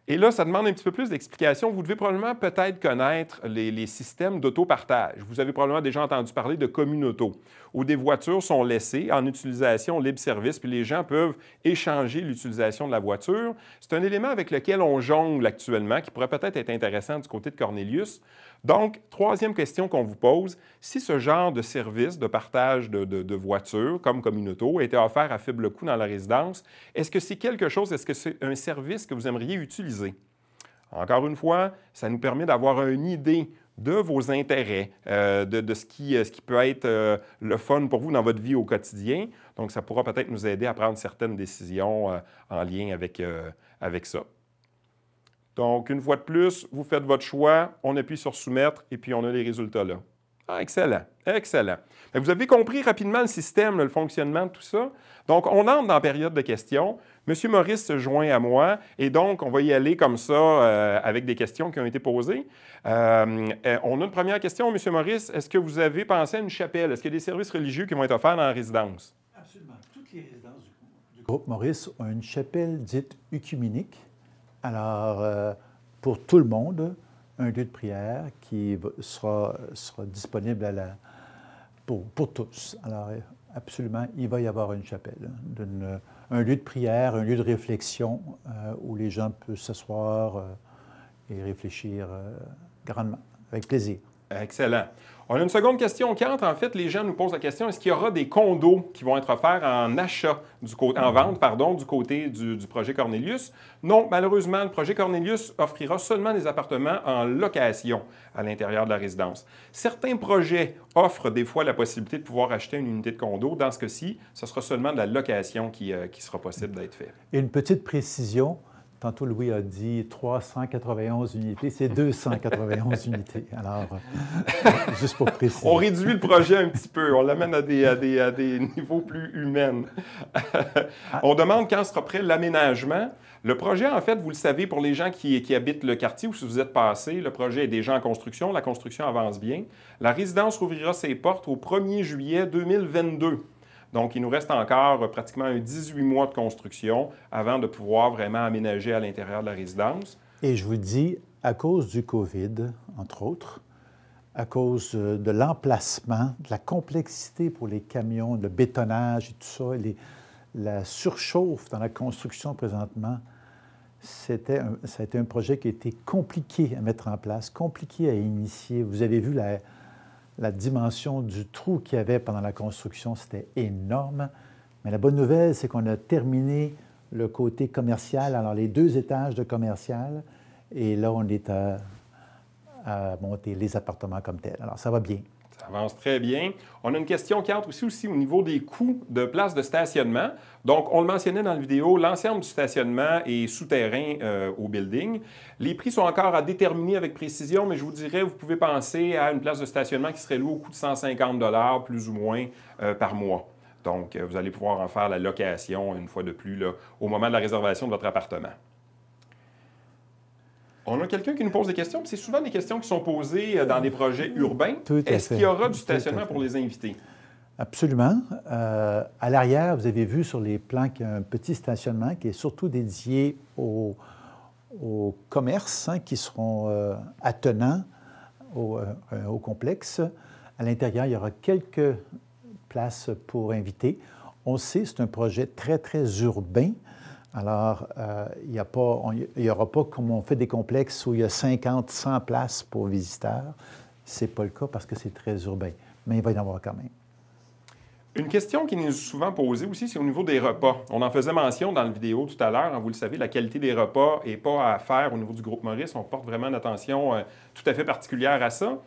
Et là, ça demande un petit peu plus d'explication. Vous devez probablement peut-être connaître les systèmes d'autopartage. Vous avez probablement déjà entendu parler de communauto, où des voitures sont laissées en utilisation libre-service, puis les gens peuvent échanger l'utilisation de la voiture. C'est un élément avec lequel on jongle actuellement, qui pourrait peut-être être intéressant du côté de Cornelius. Donc, troisième question qu'on vous pose, si ce genre de service de partage de voitures, comme communauto, était offert à faible coût dans la résidence, est-ce que c'est quelque chose, est-ce que c'est un service que vous aimeriez utiliser? Encore une fois, ça nous permet d'avoir une idée de vos intérêts, de ce qui peut être le fun pour vous dans votre vie au quotidien. Donc, ça pourra peut-être nous aider à prendre certaines décisions en lien avec ça. Donc, une fois de plus, vous faites votre choix, on appuie sur « Soumettre » et puis on a les résultats là. Ah, excellent, excellent. Mais vous avez compris rapidement le système, le fonctionnement de tout ça. Donc, on entre dans la période de questions. M. Maurice se joint à moi et donc, on va y aller comme ça avec des questions qui ont été posées. On a une première question, M. Maurice. Est-ce que vous avez pensé à une chapelle? Est-ce qu'il y a des services religieux qui vont être offerts dans la résidence? Absolument. Toutes les résidences du groupe Maurice ont une chapelle dite œcuménique. Alors, pour tout le monde, un lieu de prière qui sera disponible pour tous. Alors, absolument, il va y avoir une chapelle, un lieu de prière, un lieu de réflexion où les gens peuvent s'asseoir et réfléchir grandement, avec plaisir. Excellent. On a une seconde question qui entre. En fait, les gens nous posent la question, est-ce qu'il y aura des condos qui vont être offerts en achat, en vente, pardon, du côté du projet Cornelius? Non, malheureusement, le projet Cornelius offrira seulement des appartements en location à l'intérieur de la résidence. Certains projets offrent des fois la possibilité de pouvoir acheter une unité de condo. Dans ce cas-ci, ce sera seulement de la location qui sera possible d'être fait. Et une petite précision. Tantôt, Louis a dit 391 unités, c'est 291 unités. Alors, juste pour préciser. On réduit le projet un petit peu, on l'amène à des niveaux plus humains. On demande quand sera prêt l'aménagement. Le projet, en fait, vous le savez, pour les gens qui habitent le quartier ou si vous êtes passé, le projet est déjà en construction, la construction avance bien. La résidence rouvrira ses portes au 1er juillet 2022. Donc, il nous reste encore pratiquement 18 mois de construction avant de pouvoir vraiment aménager à l'intérieur de la résidence. Et je vous dis, à cause du COVID, entre autres, à cause de l'emplacement, de la complexité pour les camions, le bétonnage et tout ça, la surchauffe dans la construction présentement, ça a été un projet qui a été compliqué à mettre en place, compliqué à initier. Vous avez vu la dimension du trou qu'il y avait pendant la construction, c'était énorme. Mais la bonne nouvelle, c'est qu'on a terminé le côté commercial, alors les 2 étages de commercial, et là, on est à monter les appartements comme tels. Alors, ça va bien. Ça avance très bien. On a une question qui entre aussi au niveau des coûts de places de stationnement. Donc, on le mentionnait dans la vidéo, l'ensemble du stationnement est souterrain au building. Les prix sont encore à déterminer avec précision, mais je vous dirais, vous pouvez penser à une place de stationnement qui serait louée au coût de 150 $ plus ou moins par mois. Donc, vous allez pouvoir en faire la location une fois de plus là, au moment de la réservation de votre appartement. On a quelqu'un qui nous pose des questions, puis c'est souvent des questions qui sont posées dans des projets urbains. Est-ce qu'il y aura du stationnement pour les invités? Absolument. À l'arrière, vous avez vu sur les plans qu'il y a un petit stationnement qui est surtout dédié aux commerces qui seront attenants au complexe. À l'intérieur, il y aura quelques places pour invités. On le sait, c'est un projet très, très urbain. Alors, il n'y aura pas, comme on fait des complexes où il y a 50, 100 places pour visiteurs. Ce n'est pas le cas parce que c'est très urbain. Mais il va y en avoir quand même. Une question qui nous est souvent posée aussi, c'est au niveau des repas. On en faisait mention dans la vidéo tout à l'heure. Vous le savez, la qualité des repas n'est pas à faire au niveau du groupe Maurice. On porte vraiment une attention tout à fait particulière à ça.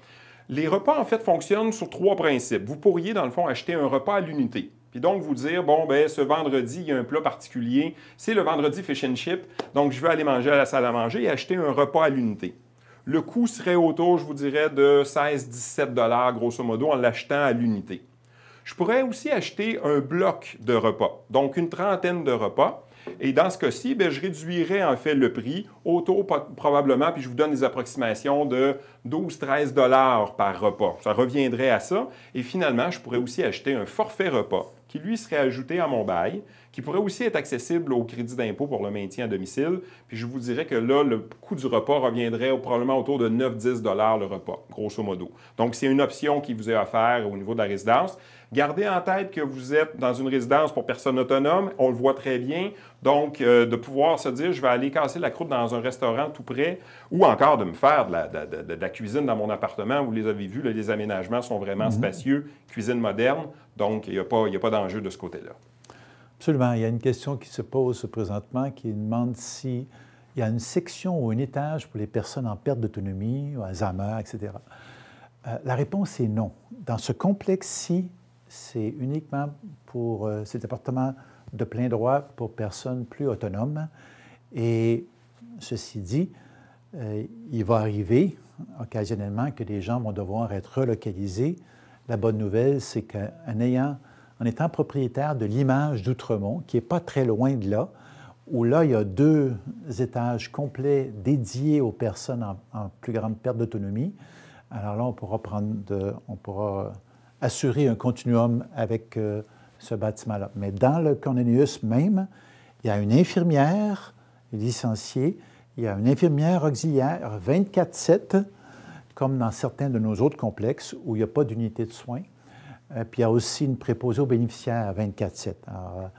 Les repas, en fait, fonctionnent sur 3 principes. Vous pourriez, dans le fond, acheter un repas à l'unité. Puis donc, vous dire, bon, ben ce vendredi, il y a un plat particulier. C'est le vendredi fish and chip. Donc, je vais aller manger à la salle à manger et acheter un repas à l'unité. Le coût serait autour, je vous dirais, de 16-17 $ grosso modo en l'achetant à l'unité. Je pourrais aussi acheter un bloc de repas, donc une trentaine de repas. Et dans ce cas-ci, bien, je réduirais en fait le prix autour probablement, puis je vous donne des approximations de 12-13 $ par repas. Ça reviendrait à ça. Et finalement, je pourrais aussi acheter un forfait repas qui, lui, serait ajouté à mon bail, qui pourrait aussi être accessible au crédit d'impôt pour le maintien à domicile. Puis je vous dirais que là, le coût du repas reviendrait probablement autour de 9-10 $ le repas, grosso modo. Donc, c'est une option qui vous est offerte au niveau de la résidence. Gardez en tête que vous êtes dans une résidence pour personnes autonomes, on le voit très bien. Donc, de pouvoir se dire, je vais aller casser la croûte dans un restaurant tout près, ou encore de me faire de la cuisine dans mon appartement. Vous les avez vus, là, les aménagements sont vraiment spacieux, cuisine moderne. Donc, il n'y a pas d'enjeu de ce côté-là. Absolument. Il y a une question qui se pose présentement qui demande s'il y a une section ou un étage pour les personnes en perte d'autonomie, ou Alzheimer, etc. La réponse est non. Dans ce complexe-ci, c'est uniquement pour cet appartement de plein droit pour personnes plus autonomes. Et ceci dit, il va arriver occasionnellement que des gens vont devoir être relocalisés. La bonne nouvelle, c'est en étant propriétaire de l'Image d'Outremont, qui n'est pas très loin de là, où là, il y a 2 étages complets dédiés aux personnes en plus grande perte d'autonomie. Alors là, on pourra assurer un continuum avec ce bâtiment-là. Mais dans le Cornelius même, il y a une infirmière licenciée, il y a une infirmière auxiliaire 24/7, comme dans certains de nos autres complexes où il n'y a pas d'unité de soins. Puis il y a aussi une préposée aux bénéficiaires 24/7, alors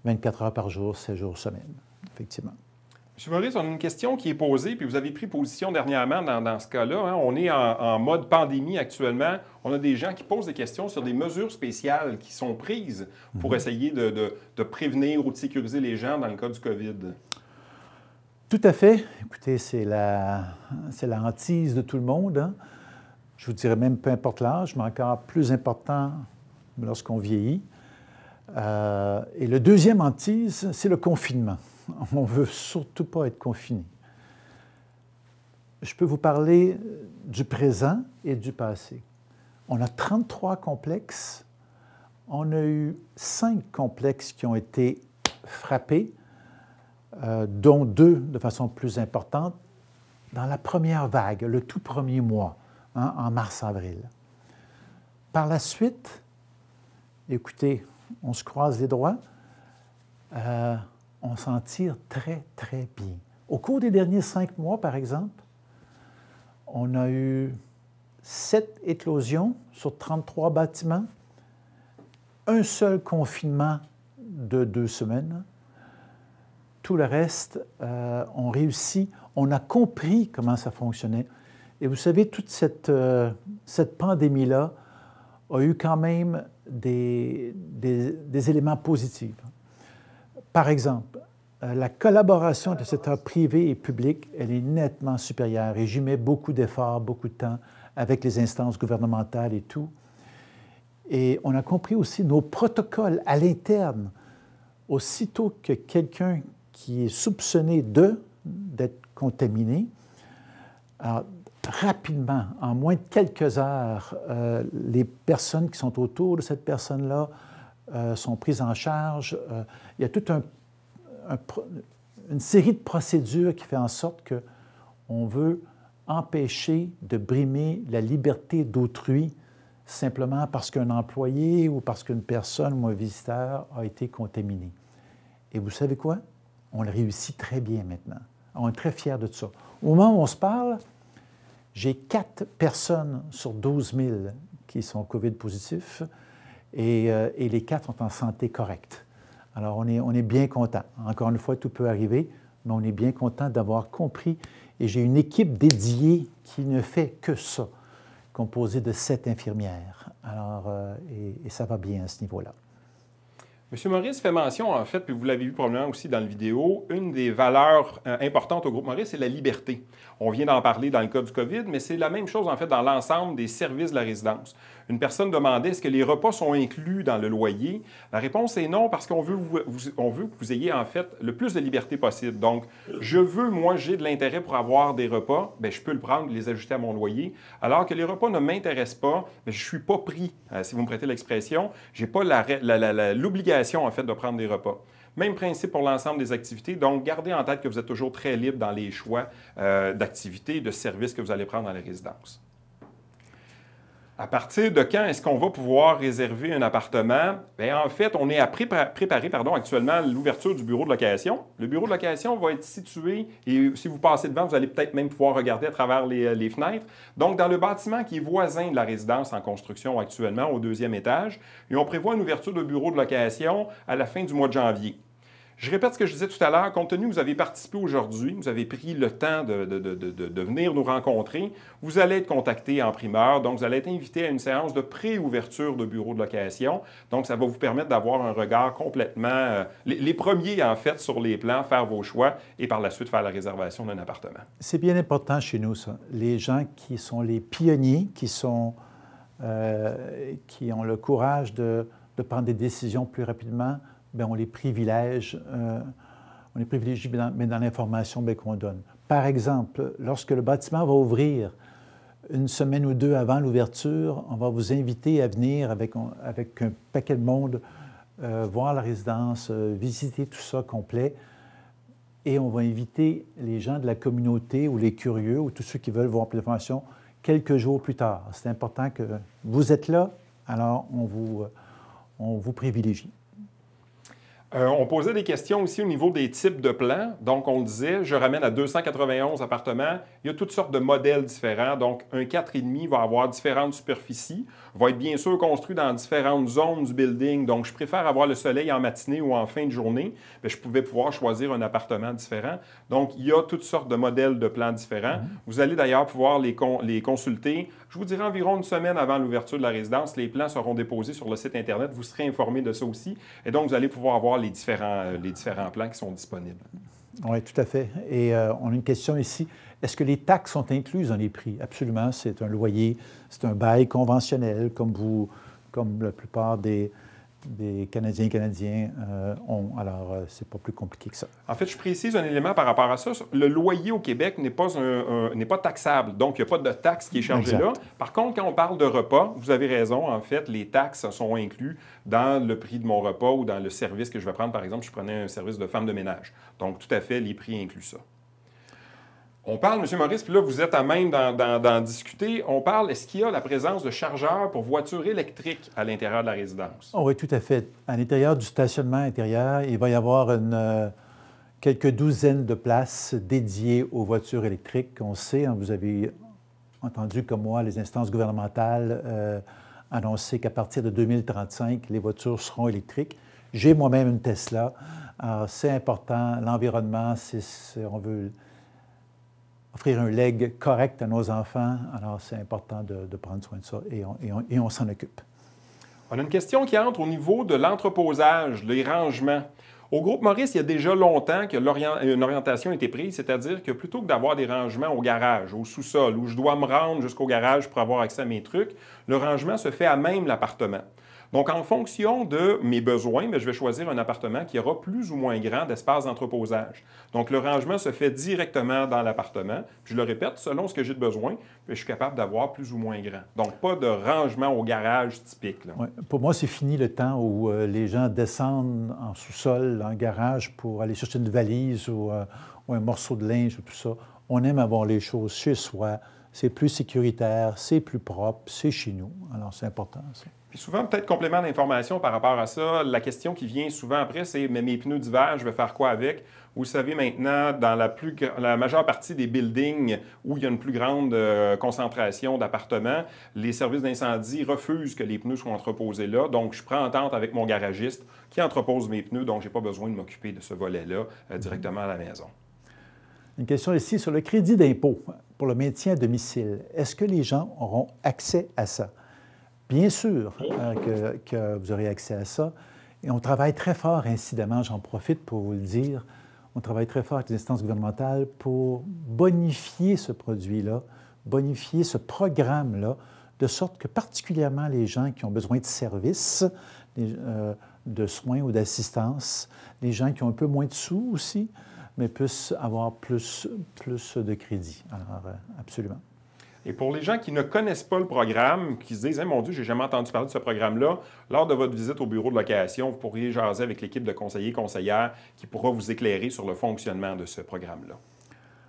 24 heures par jour, 7 jours semaine, effectivement. M. Maurice, on a une question qui est posée, puis vous avez pris position dernièrement dans ce cas-là. Hein. On est en mode pandémie actuellement. On a des gens qui posent des questions sur des mesures spéciales qui sont prises pour essayer de prévenir ou de sécuriser les gens dans le cas du COVID. Tout à fait. Écoutez, c'est la hantise de tout le monde. Hein. Je vous dirais même peu importe l'âge, mais encore plus important lorsqu'on vieillit. Et le deuxième hantise, c'est le confinement. On ne veut surtout pas être confiné. Je peux vous parler du présent et du passé. On a 33 complexes. On a eu 5 complexes qui ont été frappés, dont 2 de façon plus importante, dans la première vague, le tout premier mois, hein, en mars-avril. Par la suite, écoutez, on se croise les doigts, on s'en tire très, très bien. Au cours des derniers 5 mois, par exemple, on a eu 7 éclosions sur 33 bâtiments, un seul confinement de 2 semaines. Tout le reste, on réussit, on a compris comment ça fonctionnait. Et vous savez, toute cette pandémie-là a eu quand même des éléments positifs. Par exemple, la collaboration de secteur privé et public, elle est nettement supérieure et j'y mets beaucoup d'efforts, beaucoup de temps avec les instances gouvernementales et tout. Et on a compris aussi nos protocoles à l'interne. Aussitôt que quelqu'un qui est soupçonné d'être contaminé, alors, rapidement, en moins de quelques heures, les personnes qui sont autour de cette personne-là sont prises en charge. Il y a toute une série de procédures qui fait en sorte qu'on veut empêcher de brimer la liberté d'autrui simplement parce qu'un employé ou parce qu'une personne ou un visiteur a été contaminé. Et vous savez quoi? On le réussit très bien maintenant. On est très fiers de ça. Au moment où on se parle, j'ai 4 personnes sur 12 000 qui sont COVID positifs et les 4 sont en santé correcte. Alors, on est bien content. Encore une fois, tout peut arriver, mais on est bien content d'avoir compris. Et j'ai une équipe dédiée qui ne fait que ça, composée de 7 infirmières. Alors, et ça va bien à ce niveau-là. M. Maurice fait mention, en fait, puis vous l'avez vu probablement aussi dans la vidéo, une des valeurs importantes au groupe Maurice, c'est la liberté. On vient d'en parler dans le cas du COVID, mais c'est la même chose, en fait, dans l'ensemble des services de la résidence. Une personne demandait est-ce que les repas sont inclus dans le loyer. La réponse est non, parce qu'on veut, que vous ayez, en fait, le plus de liberté possible. Donc, moi, j'ai de l'intérêt pour avoir des repas, bien, je peux le prendre et les ajouter à mon loyer, alors que les repas ne m'intéressent pas, bien, je ne suis pas pris, si vous me prêtez l'expression, je n'ai pas l'obligation, en fait, de prendre des repas. Même principe pour l'ensemble des activités. Donc, gardez en tête que vous êtes toujours très libre dans les choix d'activités et de services que vous allez prendre dans les résidences. À partir de quand est-ce qu'on va pouvoir réserver un appartement? Bien, en fait, on est à préparer actuellement l'ouverture du bureau de location. Le bureau de location va être situé, et si vous passez devant, vous allez peut-être même pouvoir regarder à travers les fenêtres. Donc, dans le bâtiment qui est voisin de la résidence en construction actuellement, au 2e étage, et on prévoit une ouverture de bureau de location à la fin du mois de janvier. Je répète ce que je disais tout à l'heure, compte tenu que vous avez participé aujourd'hui, vous avez pris le temps de venir nous rencontrer, vous allez être contacté en primeur, donc vous allez être invité à une séance de pré-ouverture de bureau de location. Donc, ça va vous permettre d'avoir un regard complètement, les premiers en fait sur les plans, faire vos choix et par la suite faire la réservation d'un appartement. C'est bien important chez nous, ça. Les gens qui sont les pionniers, qui ont le courage de prendre des décisions plus rapidement, bien, on les privilège, mais dans l'information qu'on donne. Par exemple, lorsque le bâtiment va ouvrir une semaine ou deux avant l'ouverture, on va vous inviter à venir avec un paquet de monde, voir la résidence, visiter tout ça complet. Et on va inviter les gens de la communauté ou les curieux ou tous ceux qui veulent voir plus d'informations quelques jours plus tard. C'est important que vous êtes là, alors on vous privilégie. On posait des questions aussi au niveau des types de plans. Donc, on le disait, je ramène à 291 appartements. Il y a toutes sortes de modèles différents. Donc, un 4,5 va avoir différentes superficies, va être bien sûr construit dans différentes zones du building. Donc, je préfère avoir le soleil en matinée ou en fin de journée. Bien, je pouvais pouvoir choisir un appartement différent. Donc, il y a toutes sortes de modèles de plans différents. Vous allez d'ailleurs pouvoir les consulter. Je vous dirai environ une semaine avant l'ouverture de la résidence. Les plans seront déposés sur le site Internet. Vous serez informé de ça aussi. Et donc, vous allez pouvoir avoir les différents plans qui sont disponibles. Oui, tout à fait. Et on a une question ici. Est-ce que les taxes sont incluses dans les prix? Absolument. C'est un loyer, c'est un bail conventionnel, comme la plupart des Canadiens ont. Alors, c'est pas plus compliqué que ça. En fait, je précise un élément par rapport à ça. Le loyer au Québec n'est pas taxable. Donc, il n'y a pas de taxe qui est chargée là. Par contre, quand on parle de repas, vous avez raison. En fait, les taxes sont incluses dans le prix de mon repas ou dans le service que je vais prendre. Par exemple, je prenais un service de femme de ménage. Donc, tout à fait, les prix incluent ça. On parle, M. Maurice, puis là, vous êtes à même d'en discuter. On parle, est-ce qu'il y a la présence de chargeurs pour voitures électriques à l'intérieur de la résidence? Oh oui, tout à fait. À l'intérieur du stationnement intérieur, il va y avoir quelques douzaines de places dédiées aux voitures électriques. On sait, hein, vous avez entendu comme moi les instances gouvernementales annoncer qu'à partir de 2035, les voitures seront électriques. J'ai moi-même une Tesla. Alors, c'est important. L'environnement, on veut offrir un legs correct à nos enfants. Alors, c'est important de prendre soin de ça et on s'en occupe. On a une question qui entre au niveau de l'entreposage, les rangements. Au groupe Maurice, il y a déjà longtemps que une orientation a été prise, c'est-à-dire que plutôt que d'avoir des rangements au garage, au sous-sol, où je dois me rendre jusqu'au garage pour avoir accès à mes trucs, le rangement se fait à même l'appartement. Donc, en fonction de mes besoins, je vais choisir un appartement qui aura plus ou moins grand d'espace d'entreposage. Donc, le rangement se fait directement dans l'appartement. Je le répète, selon ce que j'ai de besoin, je suis capable d'avoir plus ou moins grand. Donc, pas de rangement au garage typique. Là. Ouais. Pour moi, c'est fini le temps où les gens descendent en sous-sol, en garage, pour aller chercher une valise ou un morceau de linge ou tout ça. On aime avoir les choses chez soi. C'est plus sécuritaire, c'est plus propre, c'est chez nous. Alors, c'est important, ça. Puis souvent, peut-être complément d'information par rapport à ça, la question qui vient souvent après, c'est « mais mes pneus d'hiver, je vais faire quoi avec? » Vous savez maintenant, dans la majeure partie des buildings où il y a une plus grande concentration d'appartements, les services d'incendie refusent que les pneus soient entreposés là. Donc, je prends entente avec mon garagiste qui entrepose mes pneus, donc je n'ai pas besoin de m'occuper de ce volet-là directement à la maison. Une question ici sur le crédit d'impôt pour le maintien à domicile. Est-ce que les gens auront accès à ça? Bien sûr que vous aurez accès à ça. Et on travaille très fort, incidemment, j'en profite pour vous le dire, on travaille très fort avec les instances gouvernementales pour bonifier ce produit-là, bonifier ce programme-là, de sorte que particulièrement les gens qui ont besoin de services, de soins ou d'assistance, les gens qui ont un peu moins de sous aussi, mais puissent avoir plus de crédit. Alors, absolument. Et pour les gens qui ne connaissent pas le programme, qui se disent hey, « Mon Dieu, j'ai jamais entendu parler de ce programme-là », lors de votre visite au bureau de location, vous pourriez jaser avec l'équipe de conseillers et conseillères qui pourra vous éclairer sur le fonctionnement de ce programme-là.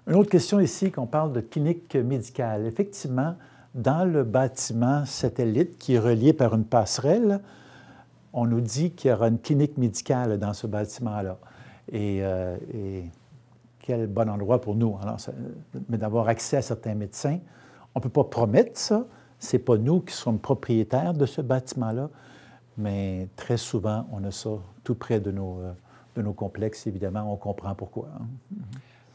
Une autre question ici, qu'on parle de clinique médicale. Effectivement, dans le bâtiment satellite qui est relié par une passerelle, on nous dit qu'il y aura une clinique médicale dans ce bâtiment-là. Et quel bon endroit pour nous. Alors, mais d'avoir accès à certains médecins, on ne peut pas promettre ça. Ce n'est pas nous qui sommes propriétaires de ce bâtiment-là, mais très souvent, on a ça tout près de nos complexes. Évidemment, on comprend pourquoi.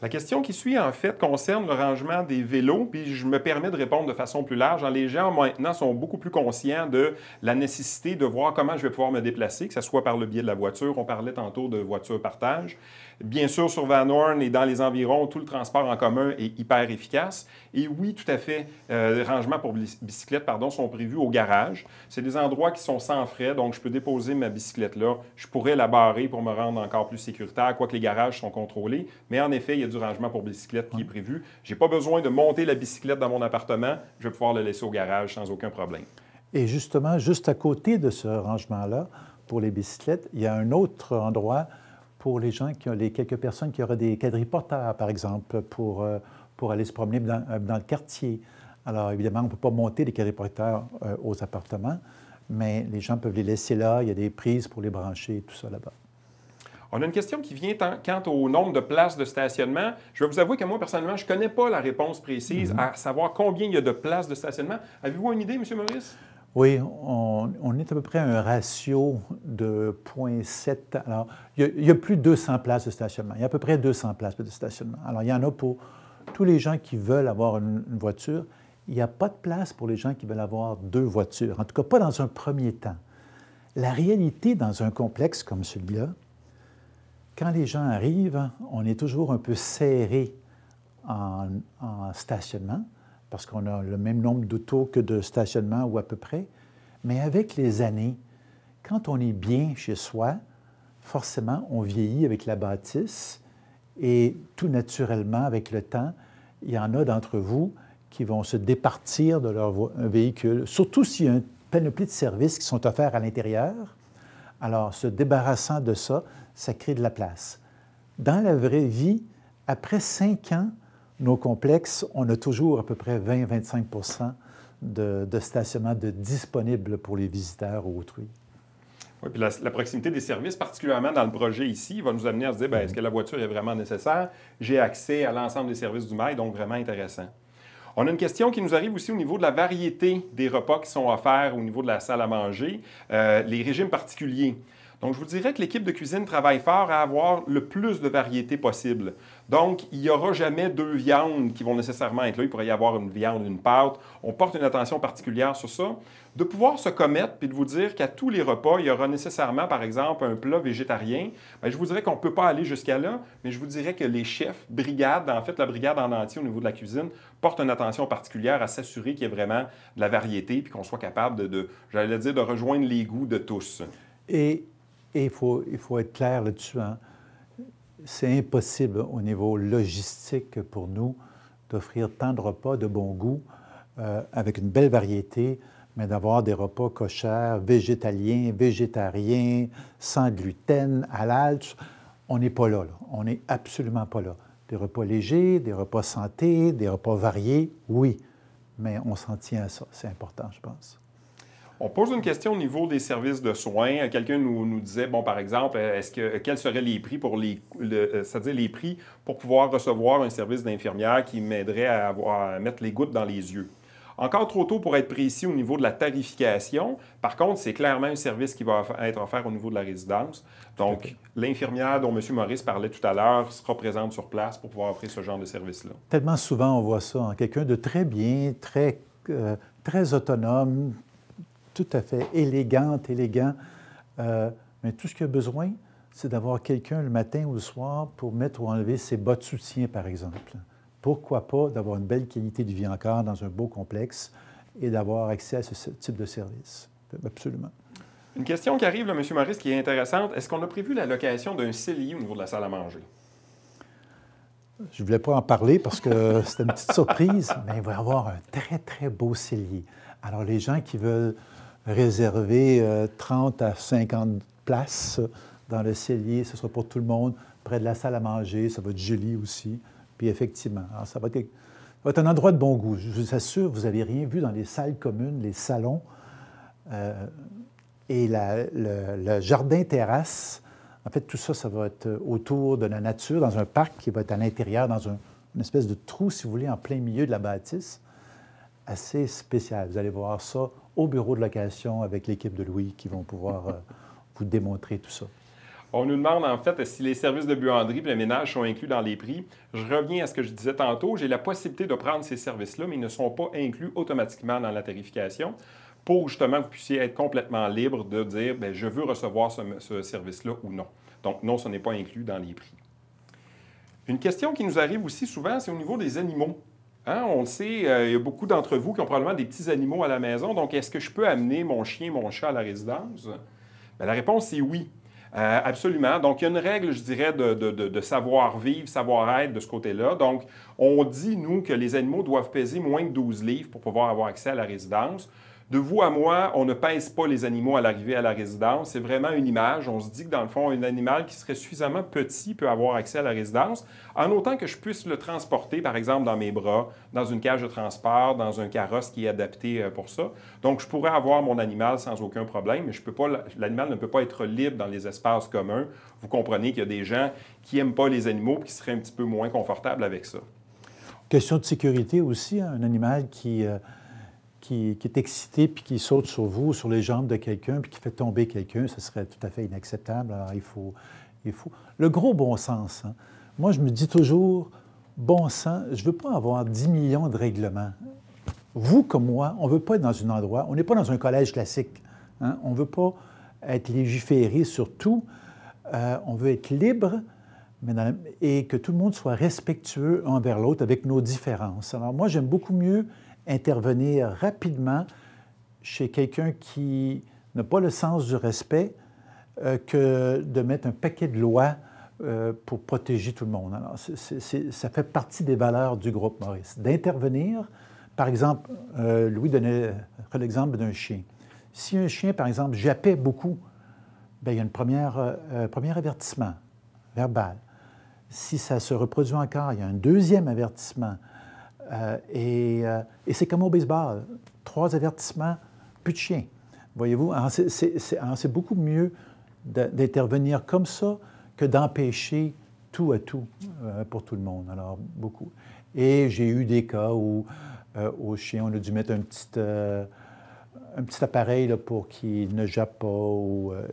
La question qui suit, en fait, concerne le rangement des vélos, puis je me permets de répondre de façon plus large. Les gens, maintenant, sont beaucoup plus conscients de la nécessité de voir comment je vais pouvoir me déplacer, que ce soit par le biais de la voiture. On parlait tantôt de voiture partage. Bien sûr, sur Van Horn et dans les environs, tout le transport en commun est hyper efficace. Et oui, tout à fait, les rangements pour bicyclettes sont prévus au garage. C'est des endroits qui sont sans frais, donc je peux déposer ma bicyclette là. Je pourrais la barrer pour me rendre encore plus sécuritaire, quoique les garages sont contrôlés. Mais en effet, il y a du rangement pour bicyclette qui est prévu. Je n'ai pas besoin de monter la bicyclette dans mon appartement. Je vais pouvoir le laisser au garage sans aucun problème. Et justement, juste à côté de ce rangement-là, pour les bicyclettes, il y a un autre endroit pour les gens qui ont quelques personnes qui auraient des quadriporteurs, par exemple, pour aller se promener dans le quartier. Alors, évidemment, on ne peut pas monter les quadriporteurs aux appartements, mais les gens peuvent les laisser là. Il y a des prises pour les brancher et tout ça là-bas. On a une question qui vient quant au nombre de places de stationnement. Je vais vous avouer que moi, personnellement, je ne connais pas la réponse précise à savoir combien il y a de places de stationnement. Avez-vous une idée, M. Maurice? Oui, on est à peu près à un ratio de 0,7. Alors, il y a plus de 200 places de stationnement. Il y a à peu près 200 places de stationnement. Alors, il y en a pour tous les gens qui veulent avoir une voiture. Il n'y a pas de place pour les gens qui veulent avoir 2 voitures. En tout cas, pas dans un premier temps. La réalité dans un complexe comme celui-là, quand les gens arrivent, on est toujours un peu serré en stationnement, parce qu'on a le même nombre d'autos que de stationnement ou à peu près. Mais avec les années, quand on est bien chez soi, forcément, on vieillit avec la bâtisse et tout naturellement, avec le temps, il y en a d'entre vous qui vont se départir de leur véhicule, surtout s'il y a une panoplie de services qui sont offerts à l'intérieur. Alors, se débarrassant de ça, ça crée de la place. Dans la vraie vie, après 5 ans, nos complexes, on a toujours à peu près 20-25 de stationnement disponibles pour les visiteurs ou autrui. Oui, puis la proximité des services, particulièrement dans le projet ici, va nous amener à se dire, est-ce que la voiture est vraiment nécessaire? J'ai accès à l'ensemble des services du mail, donc vraiment intéressant. On a une question qui nous arrive aussi au niveau de la variété des repas qui sont offerts au niveau de la salle à manger, les régimes particuliers. Donc, je vous dirais que l'équipe de cuisine travaille fort à avoir le plus de variété possible. Donc, il n'y aura jamais 2 viandes qui vont nécessairement être là. Il pourrait y avoir une viande, une pâte. On porte une attention particulière sur ça. De pouvoir se commettre puis de vous dire qu'à tous les repas, il y aura nécessairement, par exemple, un plat végétarien. Bien, je vous dirais qu'on ne peut pas aller jusqu'à là, mais je vous dirais que les chefs, brigade, en fait, la brigade en entier au niveau de la cuisine, porte une attention particulière à s'assurer qu'il y ait vraiment de la variété puis qu'on soit capable j'allais dire, de rejoindre les goûts de tous. Et il faut être clair là-dessus. Hein? C'est impossible au niveau logistique pour nous d'offrir tant de repas de bon goût avec une belle variété, mais d'avoir des repas cochers, végétaliens, végétariens, sans gluten, halal. On n'est pas là. On n'est absolument pas là. Des repas légers, des repas santé, des repas variés, oui, mais on s'en tient à ça. C'est important, je pense. On pose une question au niveau des services de soins. Quelqu'un nous disait, bon, par exemple, quels seraient les prix c'est-à-dire les prix pour pouvoir recevoir un service d'infirmière qui m'aiderait à mettre les gouttes dans les yeux. Encore trop tôt pour être précis au niveau de la tarification. Par contre, c'est clairement un service qui va être offert au niveau de la résidence. Donc, l'infirmière dont M. Maurice parlait tout à l'heure sera présente sur place pour pouvoir offrir ce genre de service-là. Tellement souvent, on voit ça. Hein? Quelqu'un de très bien, très autonome, tout à fait élégant, Mais tout ce qu'il a besoin, c'est d'avoir quelqu'un le matin ou le soir pour mettre ou enlever ses bas de soutien, par exemple. Pourquoi pas d'avoir une belle qualité de vie encore dans un beau complexe et d'avoir accès à ce type de service? Absolument. Une question qui arrive, là, M. Maurice, qui est intéressante. Est-ce qu'on a prévu la location d'un cellier au niveau de la salle à manger? Je ne voulais pas en parler parce que c'était une petite surprise, mais il va y avoir un très, très beau cellier. Alors, les gens qui veulent réserver 30 à 50 places dans le cellier, ce sera pour tout le monde, près de la salle à manger, ça va être joli aussi. Puis effectivement, alors ça va être un endroit de bon goût. Je vous assure, vous n'avez rien vu dans les salles communes, les salons et le jardin-terrasse. En fait, tout ça, ça va être autour de la nature, dans un parc qui va être à l'intérieur, dans une espèce de trou, si vous voulez, en plein milieu de la bâtisse. Assez spécial. Vous allez voir ça au bureau de location avec l'équipe de Louis qui vont pouvoir vous démontrer tout ça. On nous demande en fait si les services de buanderie et le ménage sont inclus dans les prix. Je reviens à ce que je disais tantôt. J'ai la possibilité de prendre ces services-là, mais ils ne sont pas inclus automatiquement dans la tarification pour justement que vous puissiez être complètement libre de dire bien, je veux recevoir ce service-là ou non. Donc non, ce n'est pas inclus dans les prix. Une question qui nous arrive aussi souvent, c'est au niveau des animaux. Hein, on le sait, il y a beaucoup d'entre vous qui ont probablement des petits animaux à la maison. Donc, est-ce que je peux amener mon chien, mon chat à la résidence? Bien, la réponse, c'est oui. Absolument. Donc, il y a une règle, je dirais, de savoir-vivre, savoir-être de ce côté-là. Donc, on dit, nous, que les animaux doivent peser moins de 12 livres pour pouvoir avoir accès à la résidence. De vous à moi, on ne pèse pas les animaux à l'arrivée à la résidence. C'est vraiment une image. On se dit que, dans le fond, un animal qui serait suffisamment petit peut avoir accès à la résidence, en autant que je puisse le transporter, par exemple, dans mes bras, dans une cage de transport, dans un carrosse qui est adapté pour ça. Donc, je pourrais avoir mon animal sans aucun problème, mais l'animal ne peut pas être libre dans les espaces communs. Vous comprenez qu'il y a des gens qui n'aiment pas les animaux et qui seraient un petit peu moins confortables avec ça. Question de sécurité aussi, hein, un animal qui est excité puis qui saute sur vous, sur les jambes de quelqu'un puis qui fait tomber quelqu'un, ce serait tout à fait inacceptable. Alors, il faut... Le gros bon sens, hein. Moi, je me dis toujours, bon sens, je ne veux pas avoir 10 millions de règlements. Vous, comme moi, on ne veut pas être dans un endroit, on n'est pas dans un collège classique. Hein? On ne veut pas être légiféré sur tout. On veut être libre et que tout le monde soit respectueux envers l'autre avec nos différences. Alors, moi, j'aime beaucoup mieux intervenir rapidement chez quelqu'un qui n'a pas le sens du respect que de mettre un paquet de lois pour protéger tout le monde. Alors, ça fait partie des valeurs du groupe Maurice. D'intervenir, par exemple, Louis donnait l'exemple d'un chien. Si un chien, par exemple, jappait beaucoup, bien, il y a un premier avertissement verbal. Si ça se reproduit encore, il y a un deuxième avertissement. Et c'est comme au baseball. 3 avertissements, plus de chien. Voyez-vous? C'est beaucoup mieux d'intervenir comme ça que d'empêcher tout à tout pour tout le monde. Alors, beaucoup. Et j'ai eu des cas où au chien, on a dû mettre un petit appareil là, pour qu'il ne jappe pas,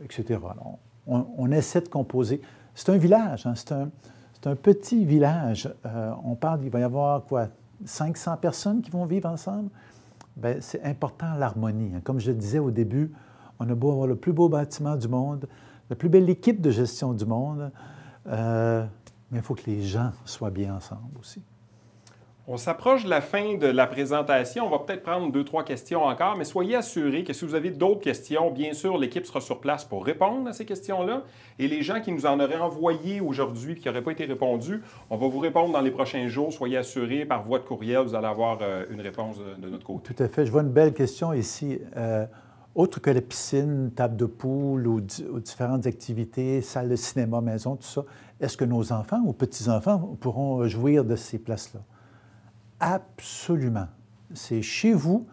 etc. Alors, on essaie de composer. C'est un village, hein, c'est un petit village. On parle, il va y avoir quoi? 500 personnes qui vont vivre ensemble, bien, c'est important l'harmonie. Comme je le disais au début, on a beau avoir le plus beau bâtiment du monde, la plus belle équipe de gestion du monde, mais il faut que les gens soient bien ensemble aussi. On s'approche de la fin de la présentation. On va peut-être prendre 2-3 questions encore, mais soyez assurés que si vous avez d'autres questions, bien sûr, l'équipe sera sur place pour répondre à ces questions-là. Et les gens qui nous en auraient envoyé aujourd'hui et qui n'auraient pas été répondus, on va vous répondre dans les prochains jours. Soyez assurés, par voie de courriel, vous allez avoir une réponse de notre côté. Tout à fait. Je vois une belle question ici. Autre que la piscine, table de poule ou différentes activités, salle de cinéma, maison, tout ça, est-ce que nos enfants ou petits-enfants pourront jouir de ces places-là? Absolument. C'est chez vous,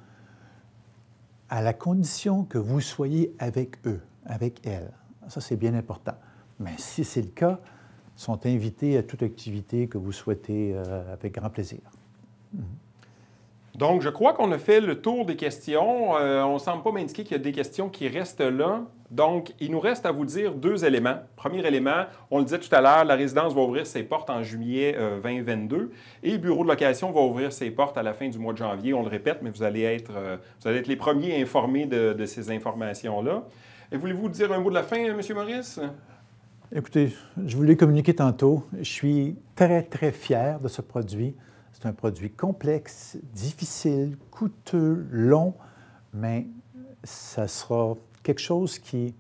à la condition que vous soyez avec eux, avec elles. Ça, c'est bien important. Mais si c'est le cas, ils sont invités à toute activité que vous souhaitez avec grand plaisir. Donc, je crois qu'on a fait le tour des questions. On ne semble pas m'indiquer qu'il y a des questions qui restent là. Donc, il nous reste à vous dire 2 éléments. Premier élément, on le disait tout à l'heure, la résidence va ouvrir ses portes en juillet 2022 et le bureau de location va ouvrir ses portes à la fin du mois de janvier. On le répète, mais vous allez être les premiers informés de ces informations-là. Et voulez-vous dire un mot de la fin, M. Maurice? Écoutez, je vous l'ai communiqué tantôt. Je suis très, très fier de ce produit. C'est un produit complexe, difficile, coûteux, long, mais ça sera quelque chose qui,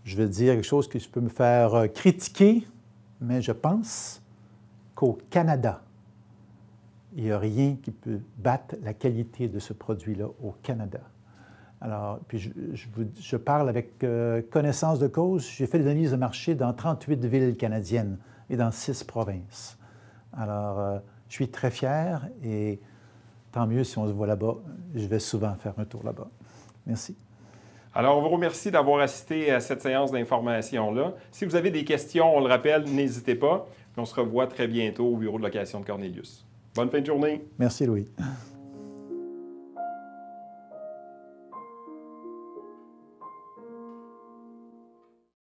je vais dire, quelque chose qui peut me faire critiquer, mais je pense qu'au Canada, il n'y a rien qui peut battre la qualité de ce produit-là au Canada. Alors, puis je parle avec connaissance de cause. J'ai fait des analyses de marché dans 38 villes canadiennes et dans 6 provinces. Alors, je suis très fier et tant mieux si on se voit là-bas. Je vais souvent faire un tour là-bas. Merci. Alors, on vous remercie d'avoir assisté à cette séance d'information-là. Si vous avez des questions, on le rappelle, n'hésitez pas. On se revoit très bientôt au bureau de location de Cornelius. Bonne fin de journée. Merci, Louis.